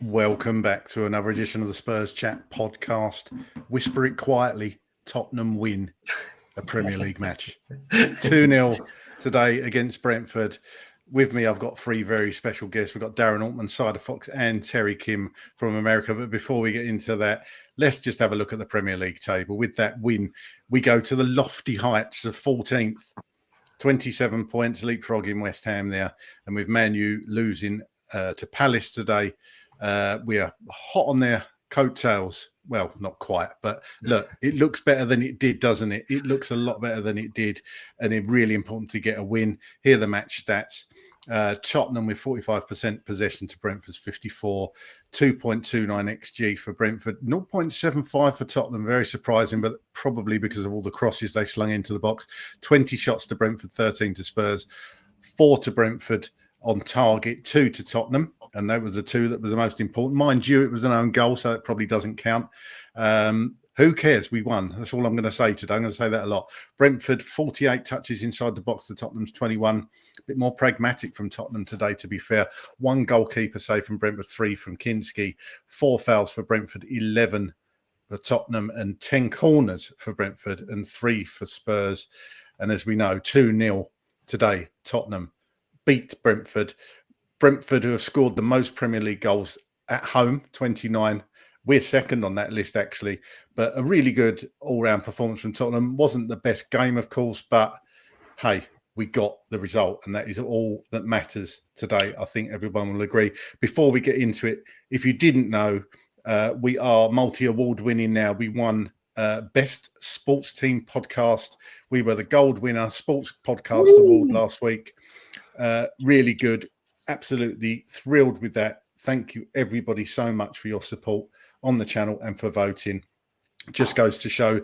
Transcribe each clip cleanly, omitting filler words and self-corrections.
Welcome back to another edition of the Spurs Chat podcast. Whisper it quietly, Tottenham win a Premier League match. 2-0 today against Brentford. With me, I've got three very special guests. We've got Darren Altman, Cider Fox, and Terry Kim from America. But before we get into that, let's just have a look at the Premier League table. With that win, we go to the lofty heights of 14th, 27 points, leapfrogging West Ham there. And with Man U losing to Palace today, we are hot on their coattails. Well, not quite, but look, it looks better than it did, doesn't it? It looks a lot better than it did, and it's really important to get a win. Here are the match stats. Tottenham with 45% possession to Brentford's 54, 2.29 XG for Brentford, 0.75 for Tottenham. Very surprising, but probably because of all the crosses they slung into the box. 20 shots to Brentford, 13 to Spurs, 4 to Brentford on target, 2 to Tottenham. And that was the two that was the most important. Mind you, it was an own goal, so it probably doesn't count. Who cares? We won. That's all I'm going to say today. I'm going to say that a lot. Brentford, 48 touches inside the box to Tottenham's 21. A bit more pragmatic from Tottenham today, to be fair. 1 goalkeeper save from Brentford, 3 from Kinski. 4 fouls for Brentford, 11 for Tottenham, and 10 corners for Brentford, and 3 for Spurs. And as we know, 2-0 today, Tottenham beat Brentford. Brentford, who have scored the most Premier League goals at home, 29. We're second on that list, actually. But a really good all-round performance from Tottenham. Wasn't the best game, of course, but hey, we got the result, and that is all that matters today. I think everyone will agree. Before we get into it, if you didn't know, we are multi-award winning now. We won Best Sports Team Podcast. We were the gold winner, Sports Podcast Award last week. Really good. Absolutely thrilled with that. Thank you, everybody, so much for your support on the channel and for voting. Just goes to show,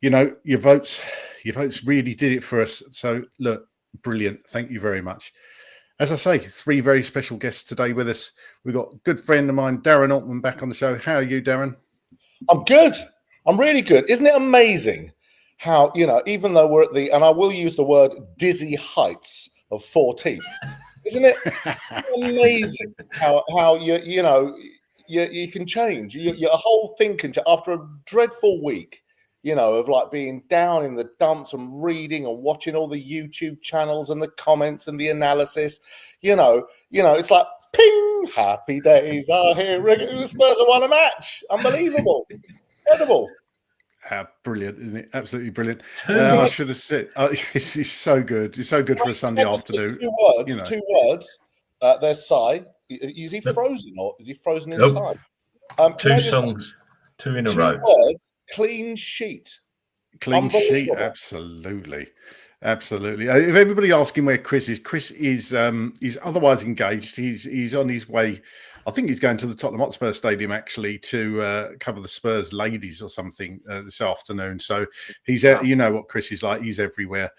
you know, your votes really did it for us. So, look, brilliant. Thank you very much. As I say, 3 very special guests today with us. We've got a good friend of mine, Darren Altman, back on the show. How are you, Darren? I'm good. I'm really good. Isn't it amazing how, you know, even though we're at the, and I will use the word dizzy heights of 14th, isn't it amazing how you can change? Your whole thing can change after a dreadful week, you know, of like being down in the dumps and reading and watching all the YouTube channels and the comments and the analysis. You know, it's like ping, happy days are here. The Spurs have won a match. Unbelievable, incredible. Brilliant, isn't it? Absolutely brilliant. I should have said, it's so good. It's so good for a Sunday afternoon. 2 words. You know. 2 words. There's Sai. Is he frozen or is he frozen in time? 2 songs, 2 in a row. 2 words. Clean sheet. Clean sheet. Absolutely. Absolutely. If everybody asking where Chris is he's otherwise engaged. He's on his way. I think he's going to the Tottenham Hotspur Stadium actually to cover the Spurs ladies or something this afternoon. So he's out. You know what Chris is like. He's everywhere.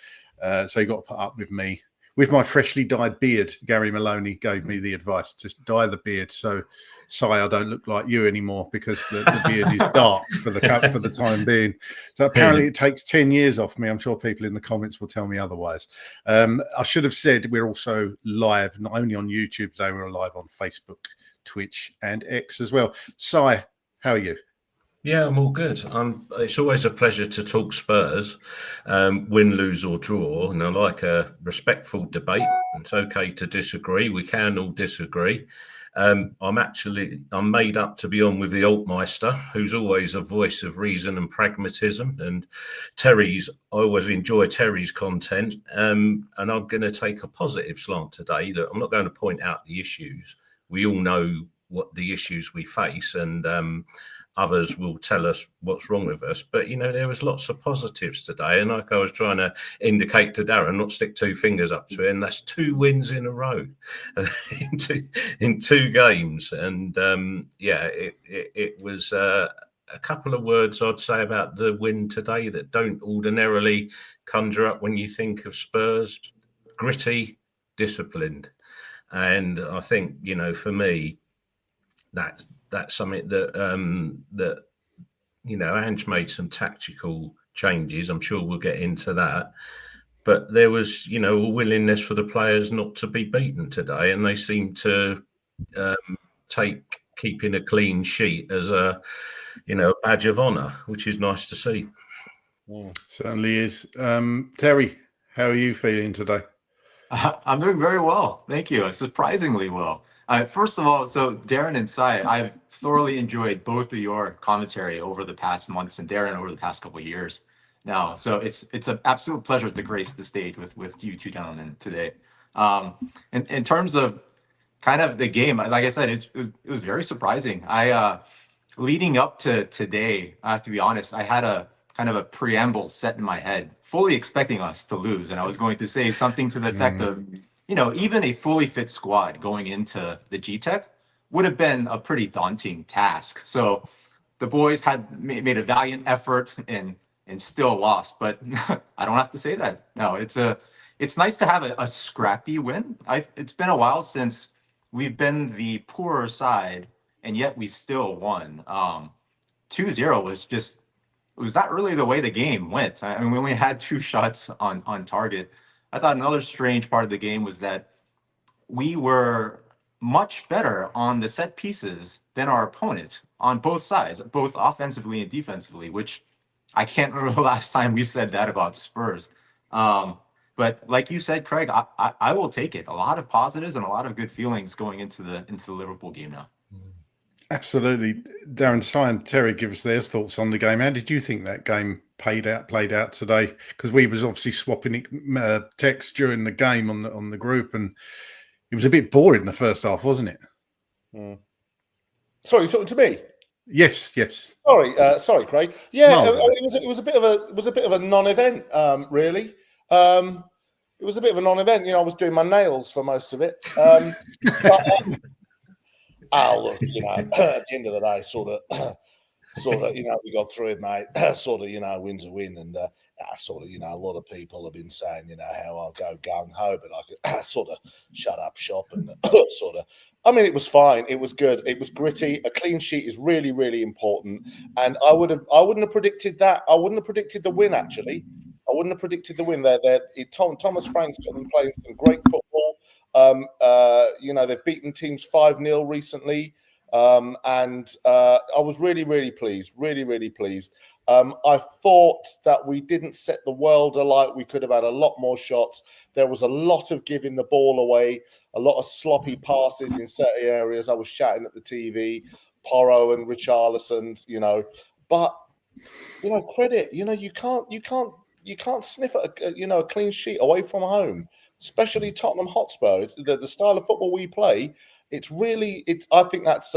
So you got to put up with me. With my freshly dyed beard, Gary Maloney gave me the advice to dye the beard. So, I don't look like you anymore because the beard is dark for the time being. So apparently it takes 10 years off me. I'm sure people in the comments will tell me otherwise. I should have said we're also live, not only on YouTube today, we're live on Facebook, Twitch, and X as well. Sai, how are you? Yeah, I'm all good. It's always a pleasure to talk Spurs, win, lose or draw. And I like a respectful debate. It's okay to disagree. We can all disagree. I'm made up to be on with the Altmeister, who's always a voice of reason and pragmatism. And I always enjoy Terry's content. And I'm going to take a positive slant today. That I'm not going to point out the issues. We all know what the issues we face, and others will tell us what's wrong with us. But, you know, there was lots of positives today. And like I was trying to indicate to Darren, not stick 2 fingers up to it. And that's 2 wins in a row in 2 games. And, it was a couple of words I'd say about the win today that don't ordinarily conjure up when you think of Spurs. Gritty, disciplined. And I think, you know, for me, that's something that you know, Ange made some tactical changes. I'm sure we'll get into that. But there was, you know, a willingness for the players not to be beaten today, and they seemed to take keeping a clean sheet as a badge of honour, which is nice to see. Certainly is. Terry, how are you feeling today? I'm doing very well. Thank you. Surprisingly well. First of all, so Darren and Sai, I've thoroughly enjoyed both of your commentary over the past months and Darren over the past couple of years now. So it's an absolute pleasure to grace the stage with you two gentlemen today. In terms of kind of the game, like I said, it was very surprising. Leading up to today, I have to be honest, I had a kind of a preamble set in my head, fully expecting us to lose. And I was going to say something to the effect of, even a fully fit squad going into the G-Tech would have been a pretty daunting task. So the boys had made a valiant effort and still lost, but I don't have to say that. No, it's nice to have a scrappy win. It's been a while since we've been the poorer side, and yet we still won. 2-0 was not really the way the game went. I mean, when we had 2 shots on target, I thought another strange part of the game was that we were much better on the set pieces than our opponent on both sides, both offensively and defensively, which I can't remember the last time we said that about Spurs. But like you said, Craig, I will take it. A lot of positives and a lot of good feelings going into the Liverpool game now. Absolutely. Darren, Sai and Terry give us their thoughts on the game. How did you think that game played out today? Because we was obviously swapping texts during the game on the group, and it was a bit boring the first half, wasn't it? Sorry, you're talking to me? Yes. Sorry, Craig. Yeah, Miles it was a bit of a non-event, really. It was a bit of a non-event. I was doing my nails for most of it. Look, at the end of the day, sort of, we got through it, mate. Sort of, win's a win, and sort of, a lot of people have been saying, how I'll go gung ho, but I could sort of shut up shop and sort of. I mean, it was fine. It was good. It was gritty. A clean sheet is really, really important, and I wouldn't have predicted that. I wouldn't have predicted the win. Actually, I wouldn't have predicted the win. Thomas Frank's got them playing some great football. They've beaten teams 5-0 recently. And I was really, really pleased, really, really pleased. I thought that we didn't set the world alight. We could have had a lot more shots. There was a lot of giving the ball away, a lot of sloppy passes in certain areas. I was shouting at the TV, Porro and Richarlison, but, credit, you can't sniff at a clean sheet away from home, especially Tottenham Hotspur. It's the style of football we play. I think that's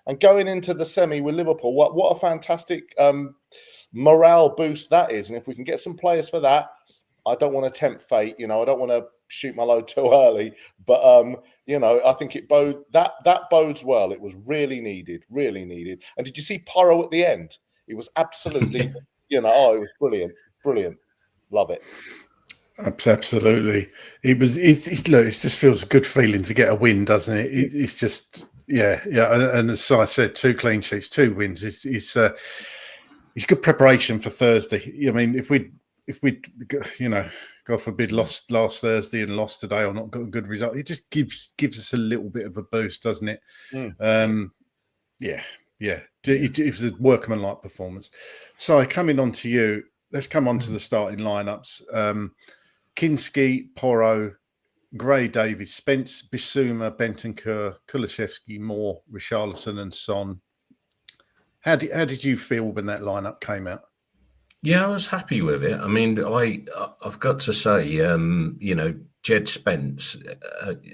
and going into the semi with Liverpool, what a fantastic morale boost that is. And if we can get some players for that, I don't want to tempt fate. I don't want to shoot my load too early, but I think that bodes well. It was really needed. And did you see Porro at the end? It was absolutely, it was brilliant. Love it. Absolutely. It just feels a good feeling to get a win, doesn't it? It's just, yeah. And as I said, 2 clean sheets, 2 wins. It's good preparation for Thursday. I mean, if we God forbid, lost last Thursday and lost today or not got a good result, it just gives us a little bit of a boost, doesn't it? Yeah. It's a workmanlike performance. So coming on to you, let's come on to the starting lineups. Kinski, Porro, Gray, Davies, Spence, Bissouma, Bentancur, Kulusevski, Moore, Richarlison, and Son. How did you feel when that lineup came out? Yeah, I was happy with it. I mean, I've got to say, Jed Spence,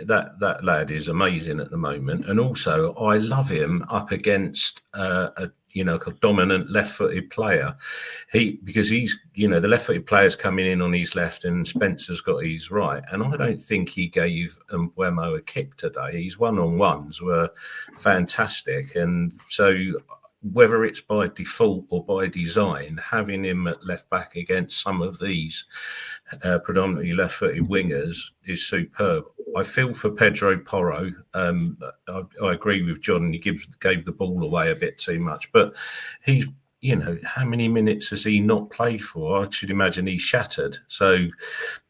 that lad is amazing at the moment, and also I love him up against a dominant left-footed player. Because he's the left-footed player's coming in on his left, and Spencer's got his right. And I don't think he gave Mbeumo a kick today. His one-on-ones were fantastic, and so whether it's by default or by design, having him at left back against some of these predominantly left-footed wingers is superb. I feel for Pedro Porro. I agree with John. He gave the ball away a bit too much, but he's, how many minutes has he not played for? I should imagine he's shattered. So,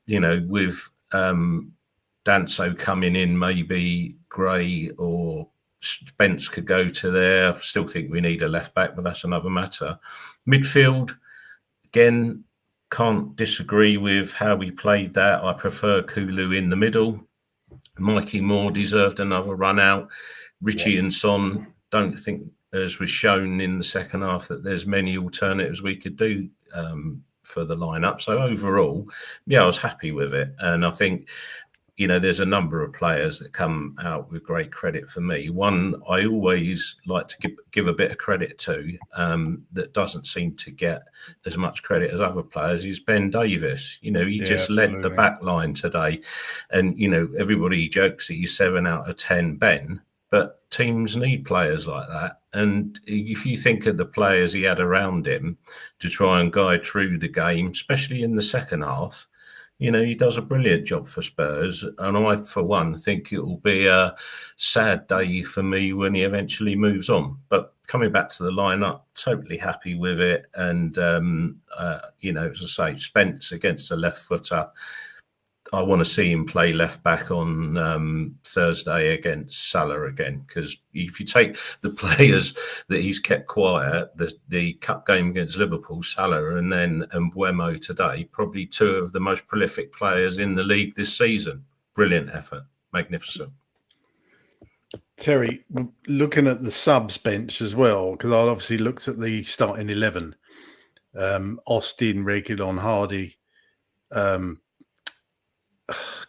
with Danso coming in, maybe Gray or Spence could go to there. I still think we need a left back, but that's another matter. Midfield, again, can't disagree with how we played that. I prefer Kulu in the middle. Mikey Moore deserved another run out. Richie and Son, don't think, as was shown in the second half, that there's many alternatives we could do for the lineup. So overall, I was happy with it. And I think, there's a number of players that come out with great credit for me. One I always like to give a bit of credit to that doesn't seem to get as much credit as other players is Ben Davies. He just led the back line today. And, everybody jokes that he's 7 out of 10 Ben, but teams need players like that. And if you think of the players he had around him to try and guide through the game, especially in the second half, he does a brilliant job for Spurs. And I, for one, think it will be a sad day for me when he eventually moves on. But coming back to the lineup, totally happy with it. And, as I say, Spence against the left footer. I want to see him play left back on Thursday against Salah again, because if you take the players that he's kept quiet, the cup game against Liverpool, Salah, and then Mbeumo today, probably 2 of the most prolific players in the league this season. Brilliant effort. Magnificent. Terry, looking at the subs bench as well, because I obviously looked at the starting 11. Austin, Reguilon, Hardy,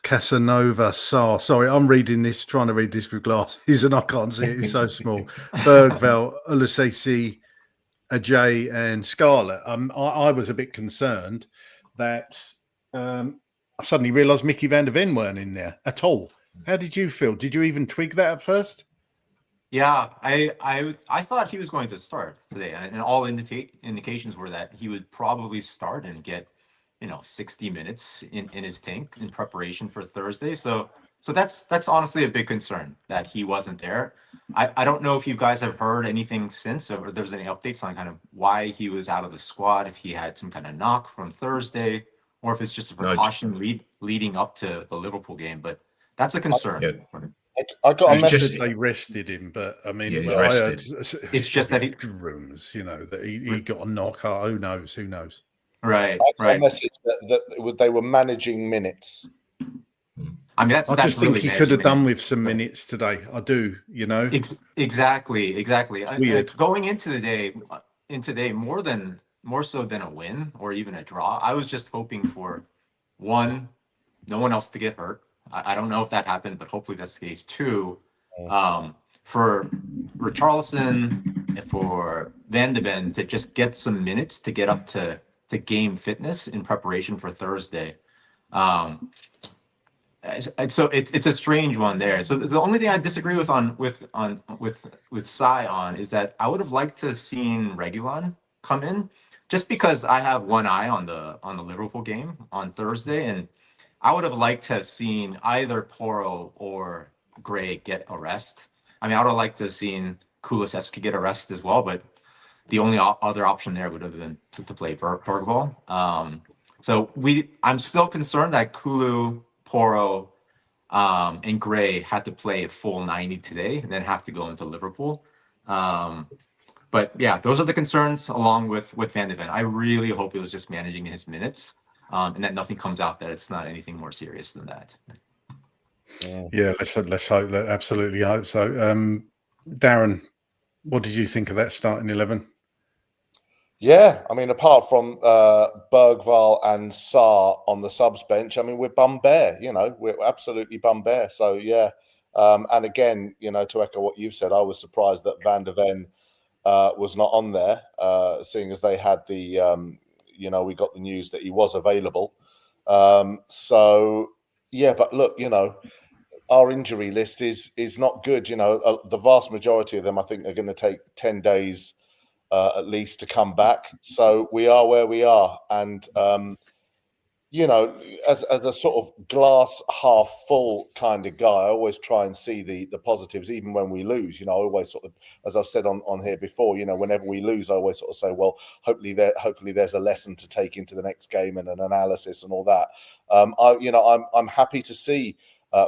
Casanova, Sarr. Sorry, I'm trying to read this with glasses, and I can't see it. It's so small. Bergveld, Ulusesi, Ajay, and Scarlett. I was a bit concerned that I suddenly realised Mickey van der Ven weren't in there at all. How did you feel? Did you even twig that at first? Yeah, I thought he was going to start today, and all indications were that he would probably start and get 60 minutes in his tank in preparation for Thursday. So that's honestly a big concern that he wasn't there. I don't know if you guys have heard anything since, or if there's any updates on kind of why he was out of the squad, if he had some kind of knock from Thursday, or if it's just a precaution leading up to the Liverpool game. But that's a concern. I got a message. They rested him, but I mean, he's I heard rested. It's just that rumors, that he got a knock. Who knows? Right. I got a message that they were managing minutes. I mean, I just think he could have done with some minutes today. I do, Exactly. Weird. Going into today, more so than a win or even a draw, I was just hoping for one, no one else to get hurt. I don't know if that happened, but hopefully that's the case. 2, for Richarlison, for Van de Ven to just get some minutes to get up to game fitness in preparation for Thursday. So it's a strange one there. So the only thing I disagree with Sai on is that I would have liked to have seen Reguilon come in, just because I have one eye on the Liverpool game on Thursday, and I would have liked to have seen either Porro or Gray get a rest. I mean, I would have liked to have seen Kulusevski get a rest as well, but the only other option there would have been to play Bergvall. I'm still concerned that Kulu, Porro, and Gray had to play a full 90 today and then have to go into Liverpool. But yeah, those are the concerns along with Van de Ven. I really hope it was just managing his minutes, and that nothing comes out that it's not anything more serious than that. Yeah, let's hope that. Absolutely hope so. Darren, what did you think of that starting 11? Yeah, I mean, apart from Bergvall and Sarr on the subs bench, I mean, we're bum bare. We're absolutely bum bare. So yeah, and again, to echo what you've said, I was surprised that Van de Ven was not on there, seeing as they had the, we got the news that he was available. So yeah, but look, our injury list is not good. The vast majority of them, I think, are going to take 10 days. At least to come back. So we are where we are. And, as a sort of glass half full kind of guy, I always try and see the positives, even when we lose. I always sort of, as I've said on here before, whenever we lose, I always sort of say, well, hopefully there's a lesson to take into the next game and an analysis and all that. I'm happy to see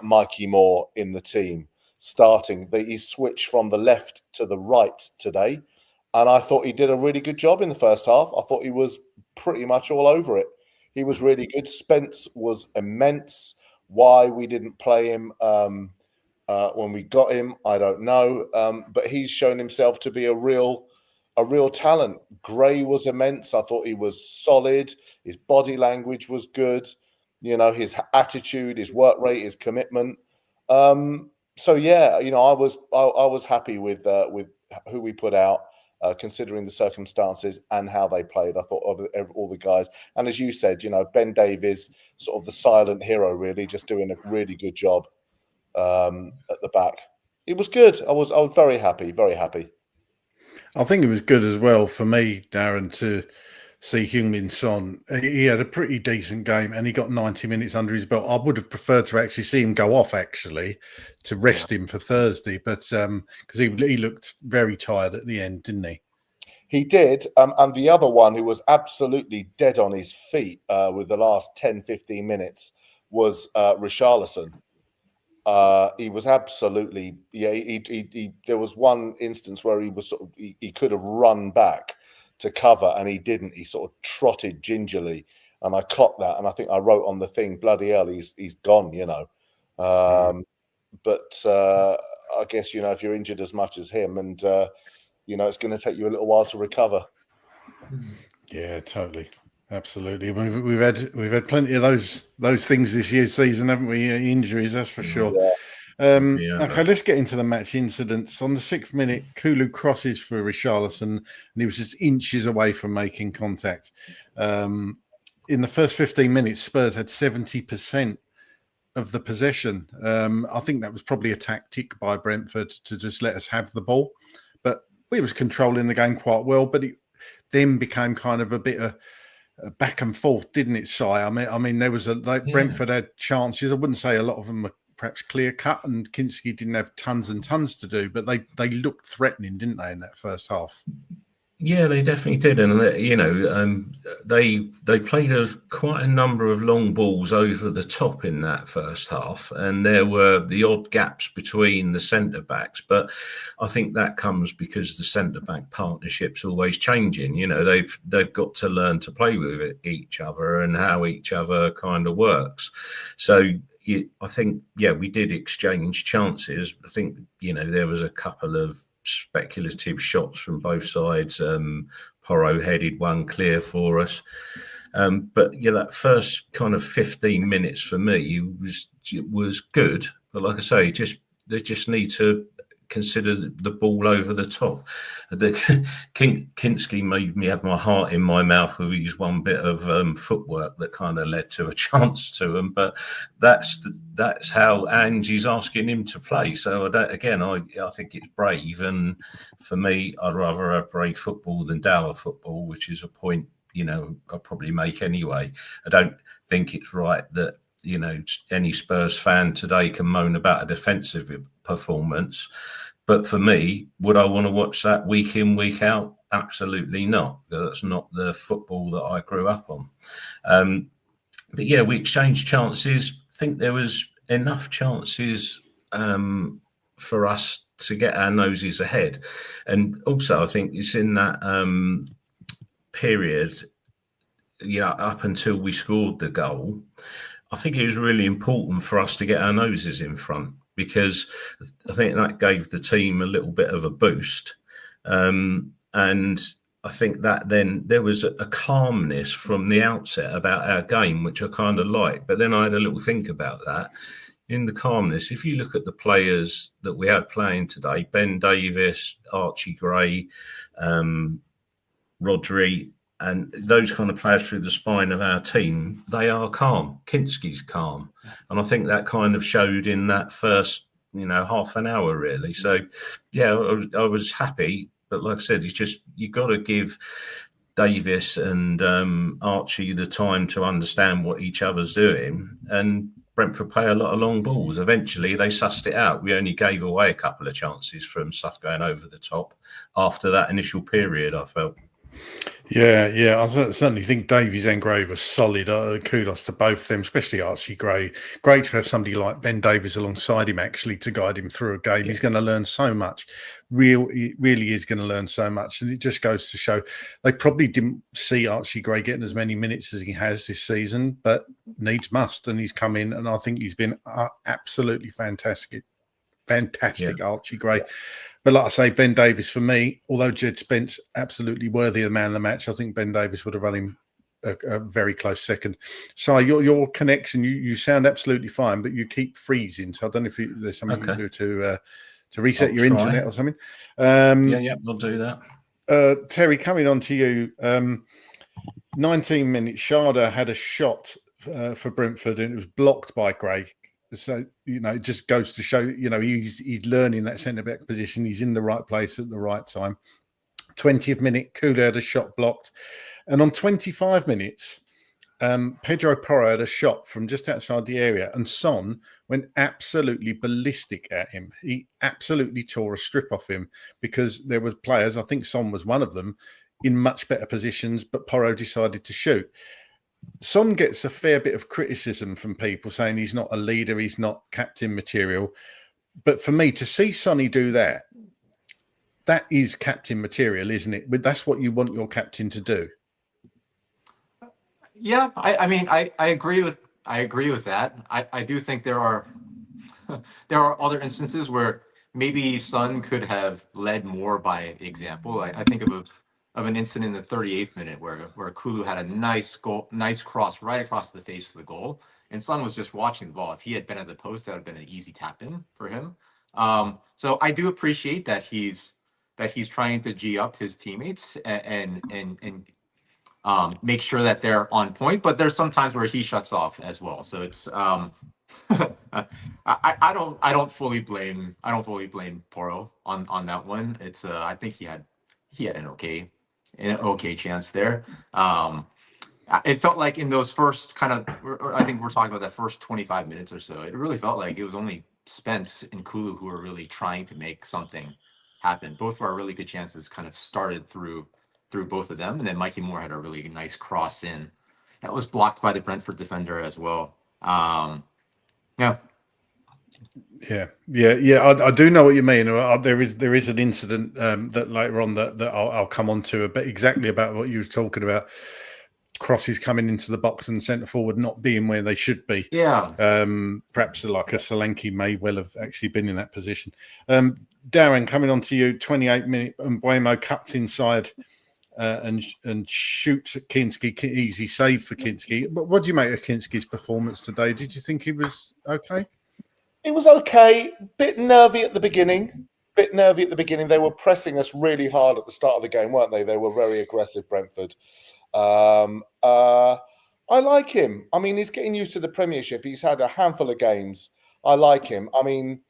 Mikey Moore in the team. starting. He switched from the left to the right today, and I thought he did a really good job in the first half. I thought he was pretty much all over it. He was really good. Spence was immense. Why we didn't play him when we got him, I don't know. But he's shown himself to be a real talent. Gray was immense. I thought he was solid. His body language was good. You know, his attitude, his work rate, his commitment. So yeah, you know, I was happy with who we put out, considering the circumstances and how they played. I thought of all the guys, and as you said, you know, Ben Davies, sort of the silent hero, really, just doing a really good job at the back. It was good. I was very happy, very happy. I think it was good as well for me, Darren, to see Heung-min Son. He had a pretty decent game and he got 90 minutes under his belt. I would have preferred to actually see him go off, actually, to rest him for Thursday, but because he looked very tired at the end, didn't he? He did. And the other one who was absolutely dead on his feet with the last 10, 15 minutes was Richarlison. He was absolutely, he there was one instance where he was he could have run back to cover and he didn't. He sort of trotted gingerly, and I clocked that, and I think I wrote on the thing, bloody hell, he's gone, you know. But I guess, you know, if you're injured as much as him, and you know, it's going to take you a little while to recover. Yeah, totally. Absolutely. We've had plenty of those things this year's season, haven't we? Injuries, that's for sure. Yeah. Okay, let's get into the match incidents. On the 6th minute, Kulu crosses for Richarlison, and he was just inches away from making contact. In the first 15 minutes, Spurs had 70% of the possession. I think that was probably a tactic by Brentford to just let us have the ball, but we was controlling the game quite well. But it then became kind of a bit of back and forth, didn't it, Si? I mean, there was Brentford had chances. I wouldn't say a lot of them were perhaps clear cut, and Kinski didn't have tons and tons to do, but they looked threatening, didn't they, in that first half? Yeah, they definitely did, and you know, they played quite a number of long balls over the top in that first half, and there were the odd gaps between the centre backs. But I think that comes because the centre back partnership's always changing. You know, they've got to learn to play with each other and how each other kind of works. So I think, yeah, we did exchange chances. I think, you know, there was a couple of speculative shots from both sides. Porro headed one clear for us. But yeah, that first kind of 15 minutes for me was good. But like I say, they just need to consider the ball over the top. Kinski made me have my heart in my mouth with his one bit of footwork that kind of led to a chance to him. But that's how Angie's asking him to play. So I think it's brave. And for me, I'd rather have brave football than dour football, which is a point, you know, I'll probably make anyway. I don't think it's right that, you know, any Spurs fan today can moan about a defensive performance. But for me, would I want to watch that week in, week out? Absolutely not. That's not the football that I grew up on. But yeah, we exchanged chances. I think there was enough chances for us to get our noses ahead. And also, I think it's in that period, you know, up until we scored the goal, I think it was really important for us to get our noses in front, because I think that gave the team a little bit of a boost. And I think that then there was a calmness from the outset about our game, which I kind of liked. But then I had a little think about that. In the calmness, if you look at the players that we had playing today, Ben Davies, Archie Gray, Rodri, and those kind of players through the spine of our team, they are calm. Kinski's calm. And I think that kind of showed in that first, you know, half an hour, really. So, yeah, I was happy. But like I said, you got to give Davies and Archie the time to understand what each other's doing. And Brentford play a lot of long balls. Eventually, they sussed it out. We only gave away a couple of chances from stuff going over the top after that initial period, I felt. Yeah. I certainly think Davies and Gray was solid. Kudos to both of them, especially Archie Gray. Great to have somebody like Ben Davies alongside him, actually, to guide him through a game. Yeah. He's going to learn so much. He really is going to learn so much. And it just goes to show they probably didn't see Archie Gray getting as many minutes as he has this season, but needs must. And he's come in, and I think he's been absolutely fantastic. Archie Gray. But like I say, Ben Davies, for me, although Jed Spence absolutely worthy of the man of the match, I think Ben Davies would have run him a very close second. So your connection, you sound absolutely fine, but you keep freezing. So I don't know if there's something you can do to reset your internet or something. Yeah, we'll do that. Terry, coming on to you, 19 minutes, Sharda had a shot for Brentford and it was blocked by Gray. So, it just goes to show, he's learning that centre-back position. He's in the right place at the right time. 20th minute, Kula had a shot blocked. And on 25 minutes, Pedro Porro had a shot from just outside the area. And Son went absolutely ballistic at him. He absolutely tore a strip off him because there was players, I think Son was one of them, in much better positions, but Porro decided to shoot. Son gets a fair bit of criticism from people saying he's not a leader, he's not captain material. But for me, to see Sonny do that, that is captain material, isn't it? But that's what you want your captain to do. Yeah, I agree with that. I do think there are other instances where maybe Son could have led more by example. I think of an incident in the 38th minute where Kulu had a nice cross right across the face of the goal, and Son was just watching the ball. If he had been at the post, that would have been an easy tap in for him. So I do appreciate that he's trying to G up his teammates and make sure that they're on point. But there's some times where he shuts off as well. So it's I don't fully blame Porro on that one. It's I think he had an okay chance there. It felt like in those first I think we're talking about that first 25 minutes or so, it really felt like it was only Spence and Kulu who were really trying to make something happen. Both of our really good chances kind of started through both of them, and then Mikey Moore had a really nice cross in that was blocked by the Brentford defender as well. Yeah. I do know what you mean. There is an incident that later on that I'll come on to, but exactly about what you were talking about. Crosses coming into the box and centre forward not being where they should be. Yeah. Perhaps like a Solanke may well have actually been in that position. Darren, coming on to you, 28 minute, and Buemo cuts inside and shoots at Kinski. Easy save for Kinski. But what do you make of Kinski's performance today? Did you think he was okay? It was okay. Bit nervy at the beginning. They were pressing us really hard at the start of the game, weren't they? They were very aggressive, Brentford. I like him. I mean, he's getting used to the Premiership. He's had a handful of games. I like him. I mean,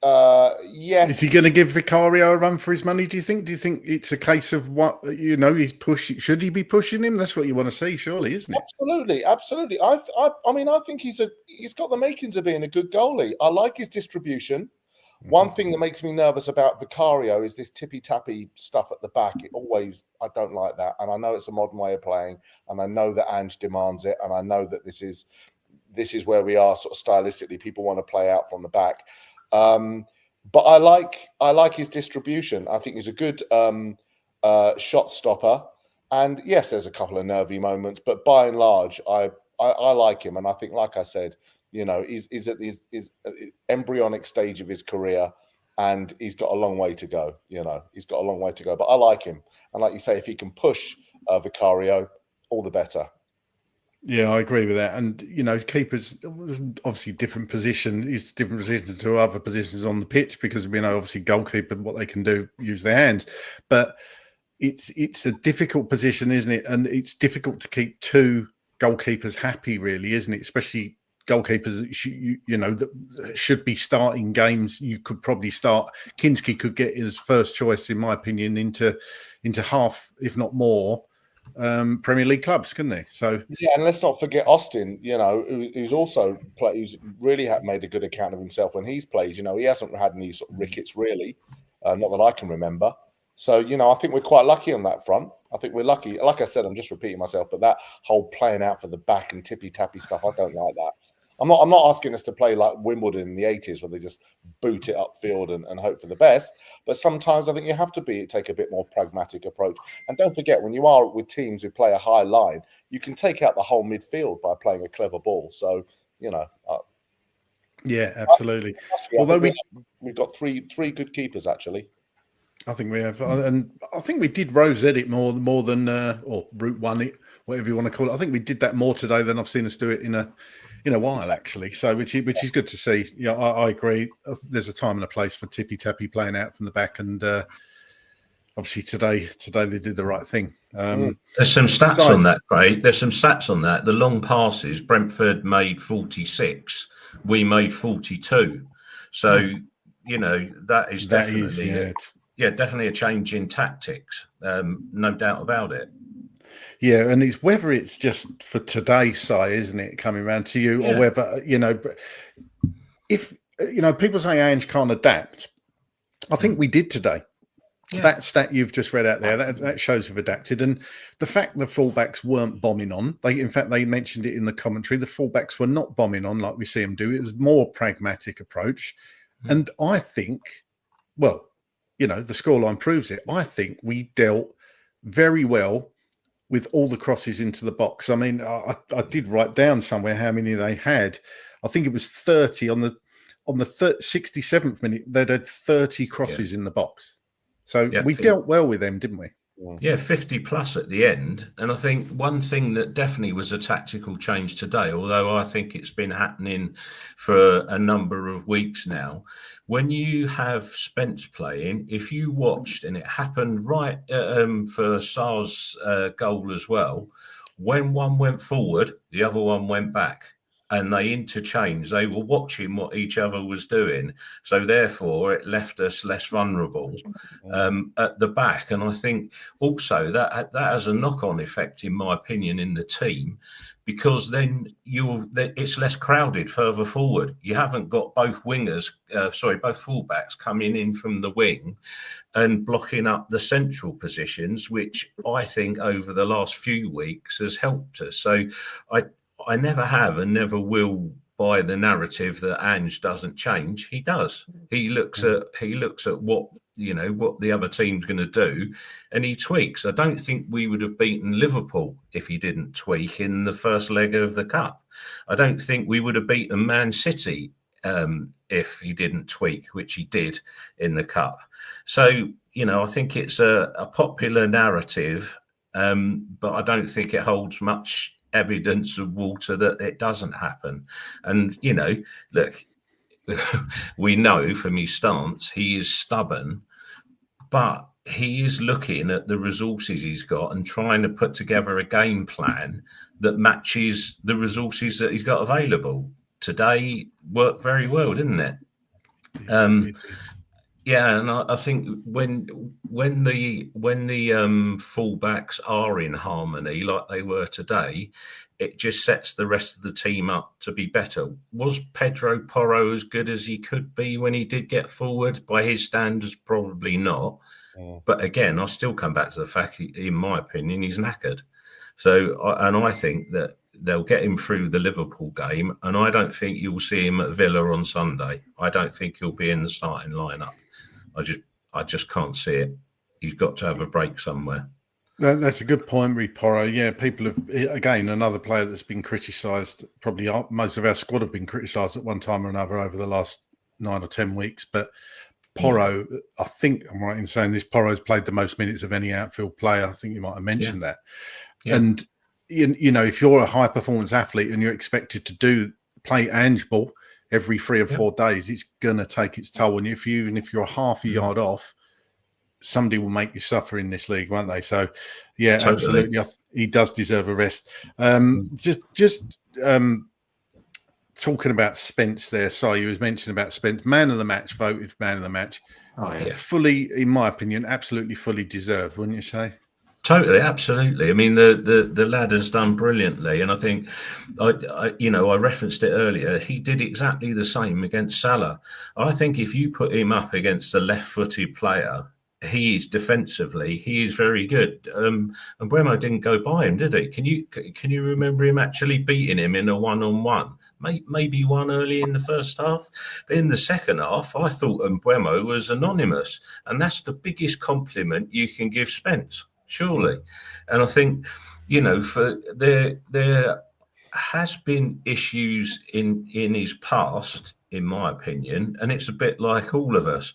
yes. Is he going to give Vicario a run for his money, do you think? Do you think it's a case of what, he's pushing? Should he be pushing him? That's what you want to see, surely, isn't it? Absolutely. I mean, I think he's got the makings of being a good goalie. I like his distribution. One thing that makes me nervous about Vicario is this tippy-tappy stuff at the back. I don't like that. And I know it's a modern way of playing, and I know that Ange demands it, and I know that this is where we are sort of stylistically. People want to play out from the back. But I like his distribution. I think he's a good shot stopper. And yes, there's a couple of nervy moments, but by and large, I like him. And I think, like I said, he's at his embryonic stage of his career, and he's got a long way to go. He's got a long way to go. But I like him. And like you say, if he can push Vicario, all the better. Yeah, I agree with that. And, keepers, obviously different position is different position to other positions on the pitch because, obviously goalkeeper, what they can do, use their hands. But it's a difficult position, isn't it? And it's difficult to keep two goalkeepers happy, really, isn't it? Especially goalkeepers that should be starting games. You could probably start. Kinski could get his first choice, in my opinion, into half, if not more, Premier League clubs, couldn't they? So yeah, and let's not forget Austin. Who's also who's really made a good account of himself when he's played. He hasn't had any sort of rickets really, not that I can remember. So I think we're quite lucky on that front. I think we're lucky. Like I said, I'm just repeating myself, but that whole playing out for the back and tippy-tappy stuff, I don't like that. I'm not asking us to play like Wimbledon in the 80s where they just boot it upfield and hope for the best. But sometimes I think you have to take a bit more pragmatic approach. And don't forget, when you are with teams who play a high line, you can take out the whole midfield by playing a clever ball. So, yeah, absolutely. Although we've got three good keepers, actually. I think we have, and I think we did rose edit more than or route one it, whatever you want to call it. I think we did that more today than I've seen us do it in a while, actually. So which is good to see. Yeah, I agree. There's a time and a place for tippy tappy playing out from the back, and obviously today they did the right thing. There's some stats on that, Craig. There's some stats on that. The long passes, Brentford made 46, we made 42. So that is definitely definitely a change in tactics. No doubt about it. Yeah, and it's whether it's just for today's side, isn't it, coming around to you, or whether if people say Ange can't adapt. I think we did today. Yeah. That stat you've just read out there, that shows we've adapted. And the fact the fullbacks weren't bombing on, in fact, they mentioned it in the commentary, the fullbacks were not bombing on like we see them do. It was more pragmatic approach. And I think, the scoreline proves it. I think we dealt very well with all the crosses into the box. I mean, I did write down somewhere how many they had. I think it was 30 on the 67th minute. They'd had 30 crosses in the box. So we dealt well with them, didn't we? Yeah, 50 plus at the end. And I think one thing that definitely was a tactical change today, although I think it's been happening for a number of weeks now, when you have Spence playing, if you watched, and it happened right for Sar's goal as well, when one went forward, the other one went back. And they interchanged. They were watching what each other was doing. So therefore, it left us less vulnerable at the back. And I think also that has a knock-on effect, in my opinion, in the team, because then it's less crowded further forward. You haven't got both fullbacks coming in from the wing and blocking up the central positions, which I think over the last few weeks has helped us. So I never have and never will buy the narrative that Ange doesn't change. He does. He looks at what the other team's going to do, and he tweaks. I don't think we would have beaten Liverpool if he didn't tweak in the first leg of the cup. I don't think we would have beaten Man City if he didn't tweak, which he did in the cup. So I think it's a popular narrative, but I don't think it holds much evidence of water that it doesn't happen. And look, we know from his stance he is stubborn, but he is looking at the resources he's got and trying to put together a game plan that matches the resources that he's got available. Today worked very well, didn't it? Yeah, and I think when the fullbacks are in harmony like they were today, it just sets the rest of the team up to be better. Was Pedro Porro as good as he could be when he did get forward? By his standards, probably not. But again, I still come back to the fact, in my opinion, he's knackered. So, I think that they'll get him through the Liverpool game, and I don't think you'll see him at Villa on Sunday. I don't think he'll be in the starting lineup. I just can't see it. You've got to have a break somewhere. That's a good point, Porro. Yeah, people have, again, another player that's been criticised. Probably most of our squad have been criticised at one time or another over the last 9 or 10 weeks. But Porro, I think I'm right in saying this, Porro's played the most minutes of any outfield player. I think you might have mentioned that. Yeah. And, if you're a high-performance athlete and you're expected to play Ange ball every 3 or 4 days, it's going to take its toll on you. Even if you're half a yard off, somebody will make you suffer in this league, won't they? So, yeah, totally. Absolutely. He does deserve a rest. Just talking about Spence there. Sorry, you was mentioning about Spence. Man of the match, voted man of the match. Oh, yeah. Fully, in my opinion, absolutely fully deserved, wouldn't you say? Totally, absolutely. I mean, the lad has done brilliantly, and I think, I referenced it earlier. He did exactly the same against Salah. I think if you put him up against a left-footed player, he is defensively, he is very good. And Bremo didn't go by him, did he? Can you remember him actually beating him in a one-on-one? Maybe one early in the first half, but in the second half, I thought Mbeumo was anonymous, and that's the biggest compliment you can give Spence, surely. And I think, for there has been issues in his past, in my opinion, and it's a bit like all of us.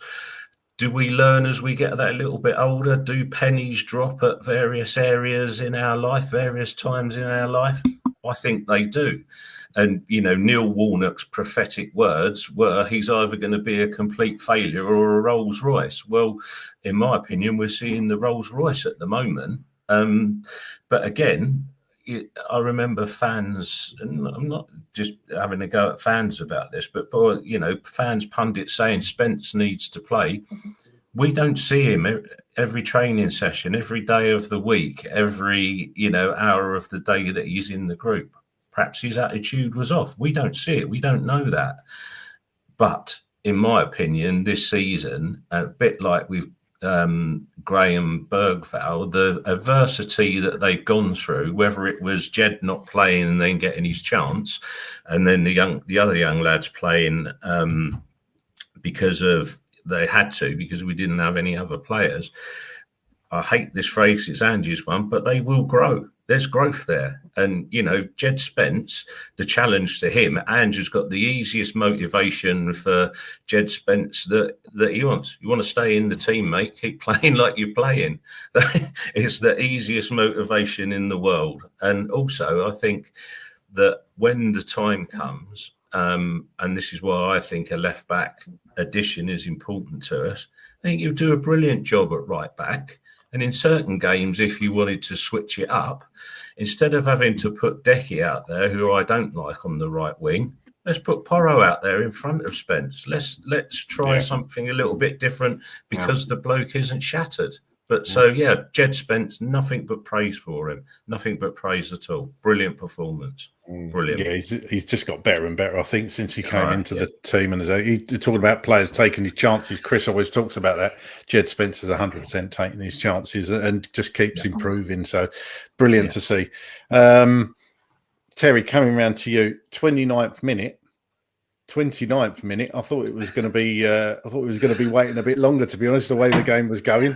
Do we learn as we get that a little bit older? Do pennies drop at various areas in our life, various times in our life? I think they do. And, Neil Warnock's prophetic words were he's either going to be a complete failure or a Rolls Royce. Well, in my opinion, we're seeing the Rolls Royce at the moment. But again, I remember fans, and I'm not just having a go at fans about this, but fans, pundits saying Spence needs to play. We don't see him every training session, every day of the week, every hour of the day that he's in the group. Perhaps his attitude was off. We don't see it. We don't know that. But in my opinion, this season, a bit like with Graham Bergvall, the adversity that they've gone through, whether it was Jed not playing and then getting his chance, and then the other young lads playing because they had to, because we didn't have any other players. I hate this phrase, it's Angie's one, but they will grow. There's growth there. And, Jed Spence, the challenge to him, Andrew's got the easiest motivation for Jed Spence that he wants. You want to stay in the team, mate, keep playing like you're playing. It's the easiest motivation in the world. And also, I think that when the time comes, and this is why I think a left-back addition is important to us, I think you'll do a brilliant job at right-back. And in certain games, if you wanted to switch it up, instead of having to put Decky out there, who I don't like on the right wing, let's put Porro out there in front of Spence. Let's try something a little bit different because the bloke isn't shattered. But Jed Spence, nothing but praise for him. Nothing but praise at all. Brilliant performance. Brilliant. Yeah, he's just got better and better, I think, since he came into the team. And he's talking about players taking his chances. Chris always talks about that. Jed Spence is 100% taking his chances and just keeps improving. So brilliant to see. Terry, coming around to you, 29th minute. I thought it was going to be waiting a bit longer, to be honest, the way the game was going.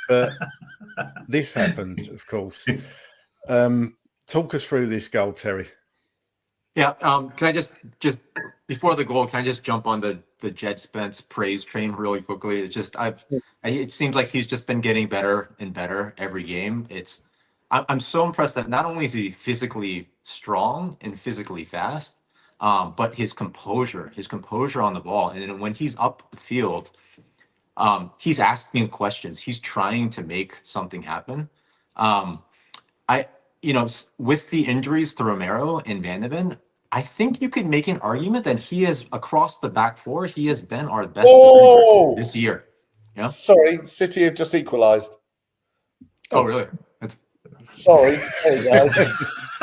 But this happened, of course. Talk us through this goal, Terry. Yeah. Can I just before the goal, can I just jump on the Jed Spence praise train really quickly? It's just it seems like he's just been getting better and better every game. I'm so impressed that not only is he physically strong and physically fast, but his composure on the ball, and when he's up the field, he's asking questions. He's trying to make something happen. With the injuries to Romero and Van de Ven, I think you could make an argument that he is, across the back four, he has been our best defender this year. Yeah. Sorry, City have just equalised. Oh, really? Sorry, guys.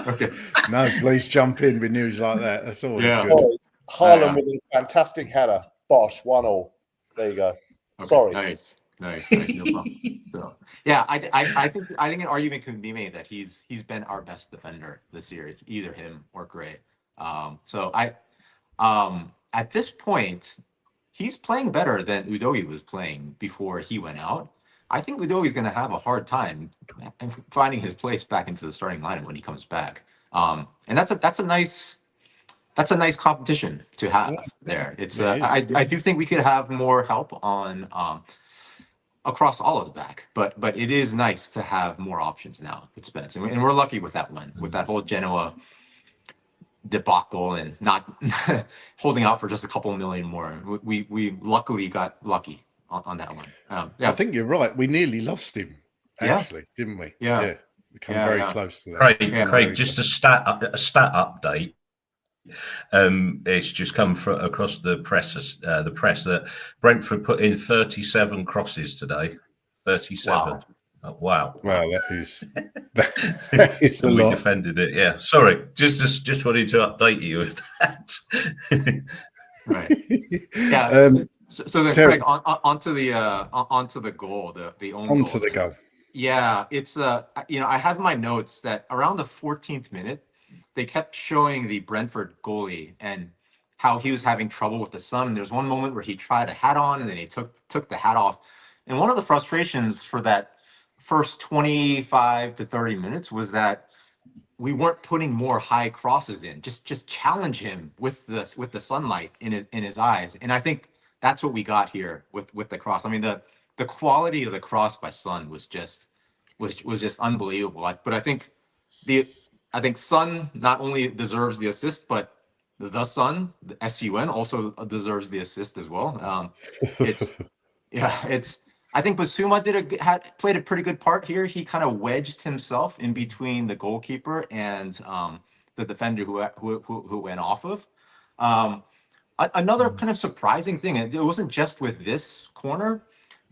Okay. No, please jump in with news like that. That's always good. Haaland with a fantastic header. Bosh, 1-1. There you go. Okay, Sorry. Nice. No problem. So, yeah, I think an argument could be made that he's been our best defender this year, either him or Gray. At this point, he's playing better than Udogie was playing before he went out. I think Udogie's going to have a hard time finding his place back into the starting lineup when he comes back. And that's a nice competition to have there. It's I do think we could have more help on across all of the back, but it is nice to have more options now with Spence, and we're lucky with that one, with that whole Genoa debacle and not holding out for just a couple million more. We luckily got lucky on that one. I think you're right. We nearly lost him, actually, didn't we? Yeah. We come very close to that. Craig, just a stat update. It's just come across the press that Brentford put in 37 crosses today. 37. Wow. Wow, that is a lot. We defended it. Yeah. Sorry, just wanted to update you with that. Right. Yeah. So then, Terry. Craig, onto the goal, the own Onto goal. the goal. Yeah, it's I have my notes that around the 14th minute, they kept showing the Brentford goalie and how he was having trouble with the sun. There's one moment where he tried a hat on and then he took the hat off. And one of the frustrations for that first 25 to 30 minutes was that we weren't putting more high crosses in. Just challenge him with the sunlight in his eyes. And I think that's what we got here with the cross. I mean, the quality of the cross by Son was just unbelievable. But I think Son not only deserves the assist, but the Son, the SUN, also deserves the assist as well. I think Basuma played a pretty good part here. He kind of wedged himself in between the goalkeeper and the defender who went off of. Another kind of surprising thing, it wasn't just with this corner,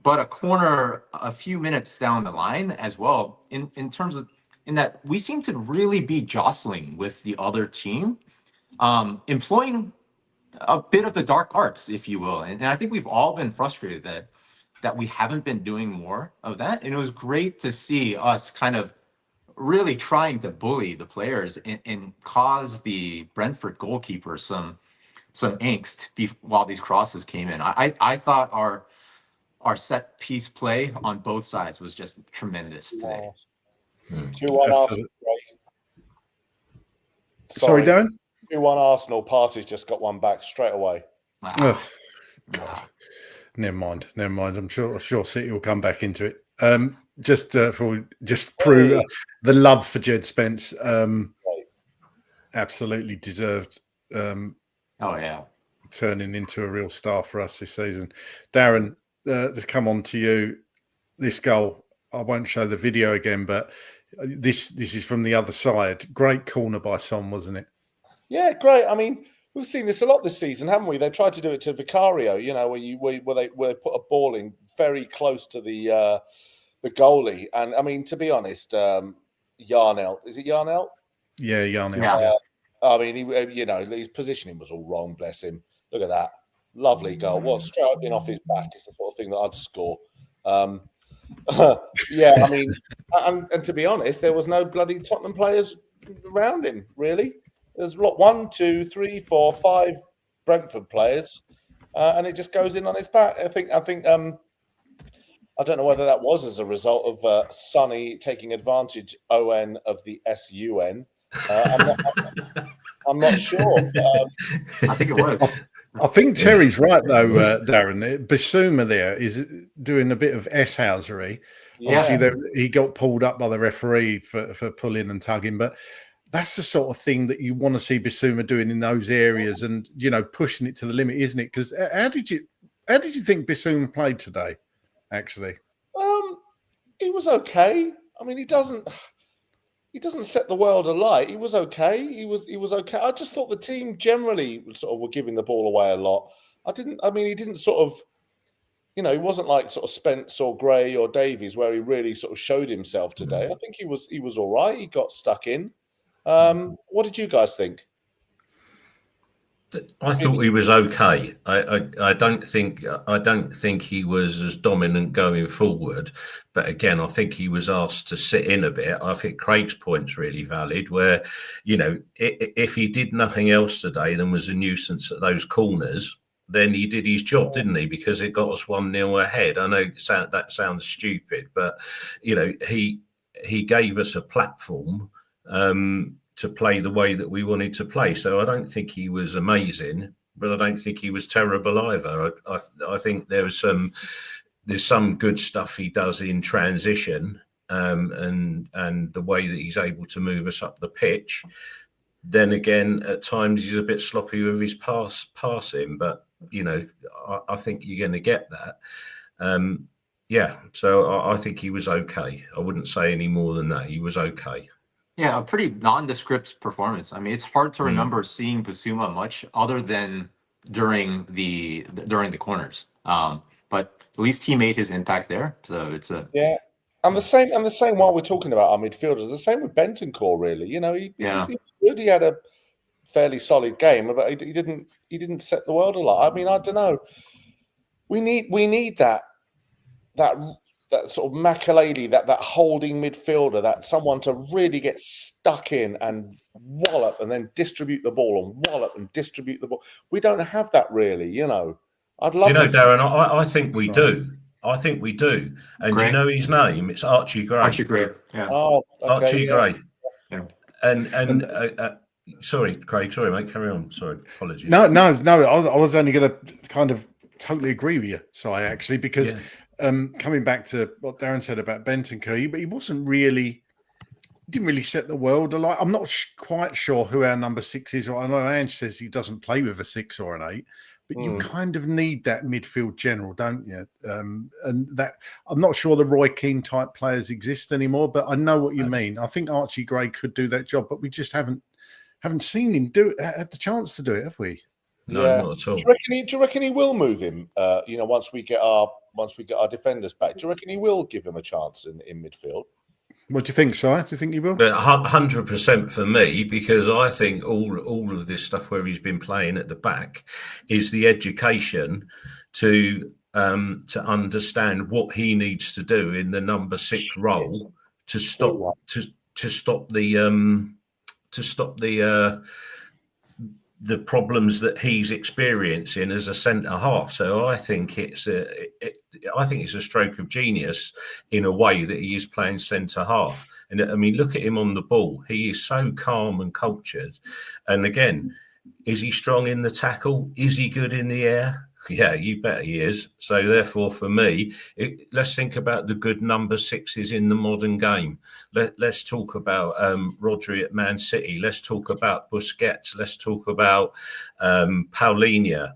but a corner a few minutes down the line as well, in terms of in that we seem to really be jostling with the other team, employing a bit of the dark arts, if you will. And I think we've all been frustrated that we haven't been doing more of that. And it was great to see us kind of really trying to bully the players and cause the Brentford goalkeeper some angst while these crosses came in. I thought our set piece play on both sides was just tremendous today. 2-1 Arsenal. Sorry, Darren? 2-1 Arsenal. Party's just got one back straight away. God. Never mind. I'm sure City will come back into it. Just prove the love for Jed Spence. Absolutely deserved. Turning into a real star for us this season. Darren, to come on to you. This goal, I won't show the video again, but this is from the other side. Great corner by Son, wasn't it? Yeah, great. I mean, we've seen this a lot this season, haven't we? They tried to do it to Vicario, where they put a ball in very close to the goalie. And I mean, to be honest, Yarnell, is it Yarnell? Yeah, Yarnell. Yeah. I mean, his positioning was all wrong. Bless him. Look at that, lovely goal. What, straight up in off his back is the sort of thing that I'd score. Yeah, I mean, and to be honest, there was no bloody Tottenham players around him, really. There's 1, 2, 3, 4, 5 Brentford players, and it just goes in on his back. I think. I don't know whether that was as a result of Sonny taking advantage of the SUN. I'm not sure. I think it was. I think Terry's right though, Darren. Basuma there is doing a bit of S-housery. Yeah. Obviously, he got pulled up by the referee for pulling and tugging, but that's the sort of thing that you want to see Basuma doing in those areas, and pushing it to the limit, isn't it? Because how did you think Basuma played today? Actually, he was okay. I mean, he doesn't set the world alight. He was okay. He was okay. I just thought the team generally sort of were giving the ball away a lot. He didn't sort of, he wasn't like sort of Spence or Gray or Davies where he really sort of showed himself today. I think he was all right. He got stuck in. What did you guys think? I thought he was okay. I don't think he was as dominant going forward, but again, I think he was asked to sit in a bit. I think Craig's point's really valid. Where if he did nothing else today than was a nuisance at those corners, then he did his job, didn't he? Because it got us 1-0 ahead. I know that sounds stupid, but he gave us a platform to play the way that we wanted to play. So I don't think he was amazing, but I don't think he was terrible either. I think there's some good stuff he does in transition, and the way that he's able to move us up the pitch. Then again, at times he's a bit sloppy with his passing, but I think you're going to get that. So I think he was okay. I wouldn't say any more than that. He was okay. Yeah, a pretty nondescript performance. I mean, it's hard to remember seeing Basuma much other than during the corners. But at least he made his impact there. So it's And the same while we're talking about our midfielders, the same with Bentancur, really. He was good. He had a fairly solid game, but he didn't set the world alight. I mean, I don't know. we need that sort of Makelele, that holding midfielder, that someone to really get stuck in and wallop and then distribute the ball and wallop and distribute the ball. We don't have that really, you know. I'd love to Darren, I think we do. I think we do. And Gray. do you know his name? It's Archie Gray. Archie Gray. Yeah. Oh, okay, Archie Gray. Yeah. And sorry, Craig. Sorry, mate. Carry on. Sorry, apologies. No. I was only going to kind of totally agree with you, Si, actually, because coming back to what Darren said about Bentancur, but he wasn't really, didn't really set the world alight. I'm not quite sure who our number 6 is. I know Ange says he doesn't play with a 6 or an 8, but you kind of need that midfield general, don't you? And that, I'm not sure the Roy Keane type players exist anymore, but I know what you mean. I think Archie Gray could do that job, but we just haven't seen him had the chance to do it, have we? No, not at all. Do you reckon he will move him? Once we get our defenders back, do you reckon he will give him a chance in midfield? What do you think, Si? Do you think he will? 100% for me, because I think all of this stuff where he's been playing at the back is the education to understand what he needs to do in the number 6 role to stop the problems that he's experiencing as a centre half. So I think it's a stroke of genius in a way that he is playing centre half. And I mean, look at him on the ball. He is so calm and cultured. And again, is he strong in the tackle? Is he good in the air? Yeah, you bet he is. So therefore, for me, let's think about the good number 6s in the modern game. Let's talk about Rodri at Man City. Let's talk about Busquets. Let's talk about Paulinho.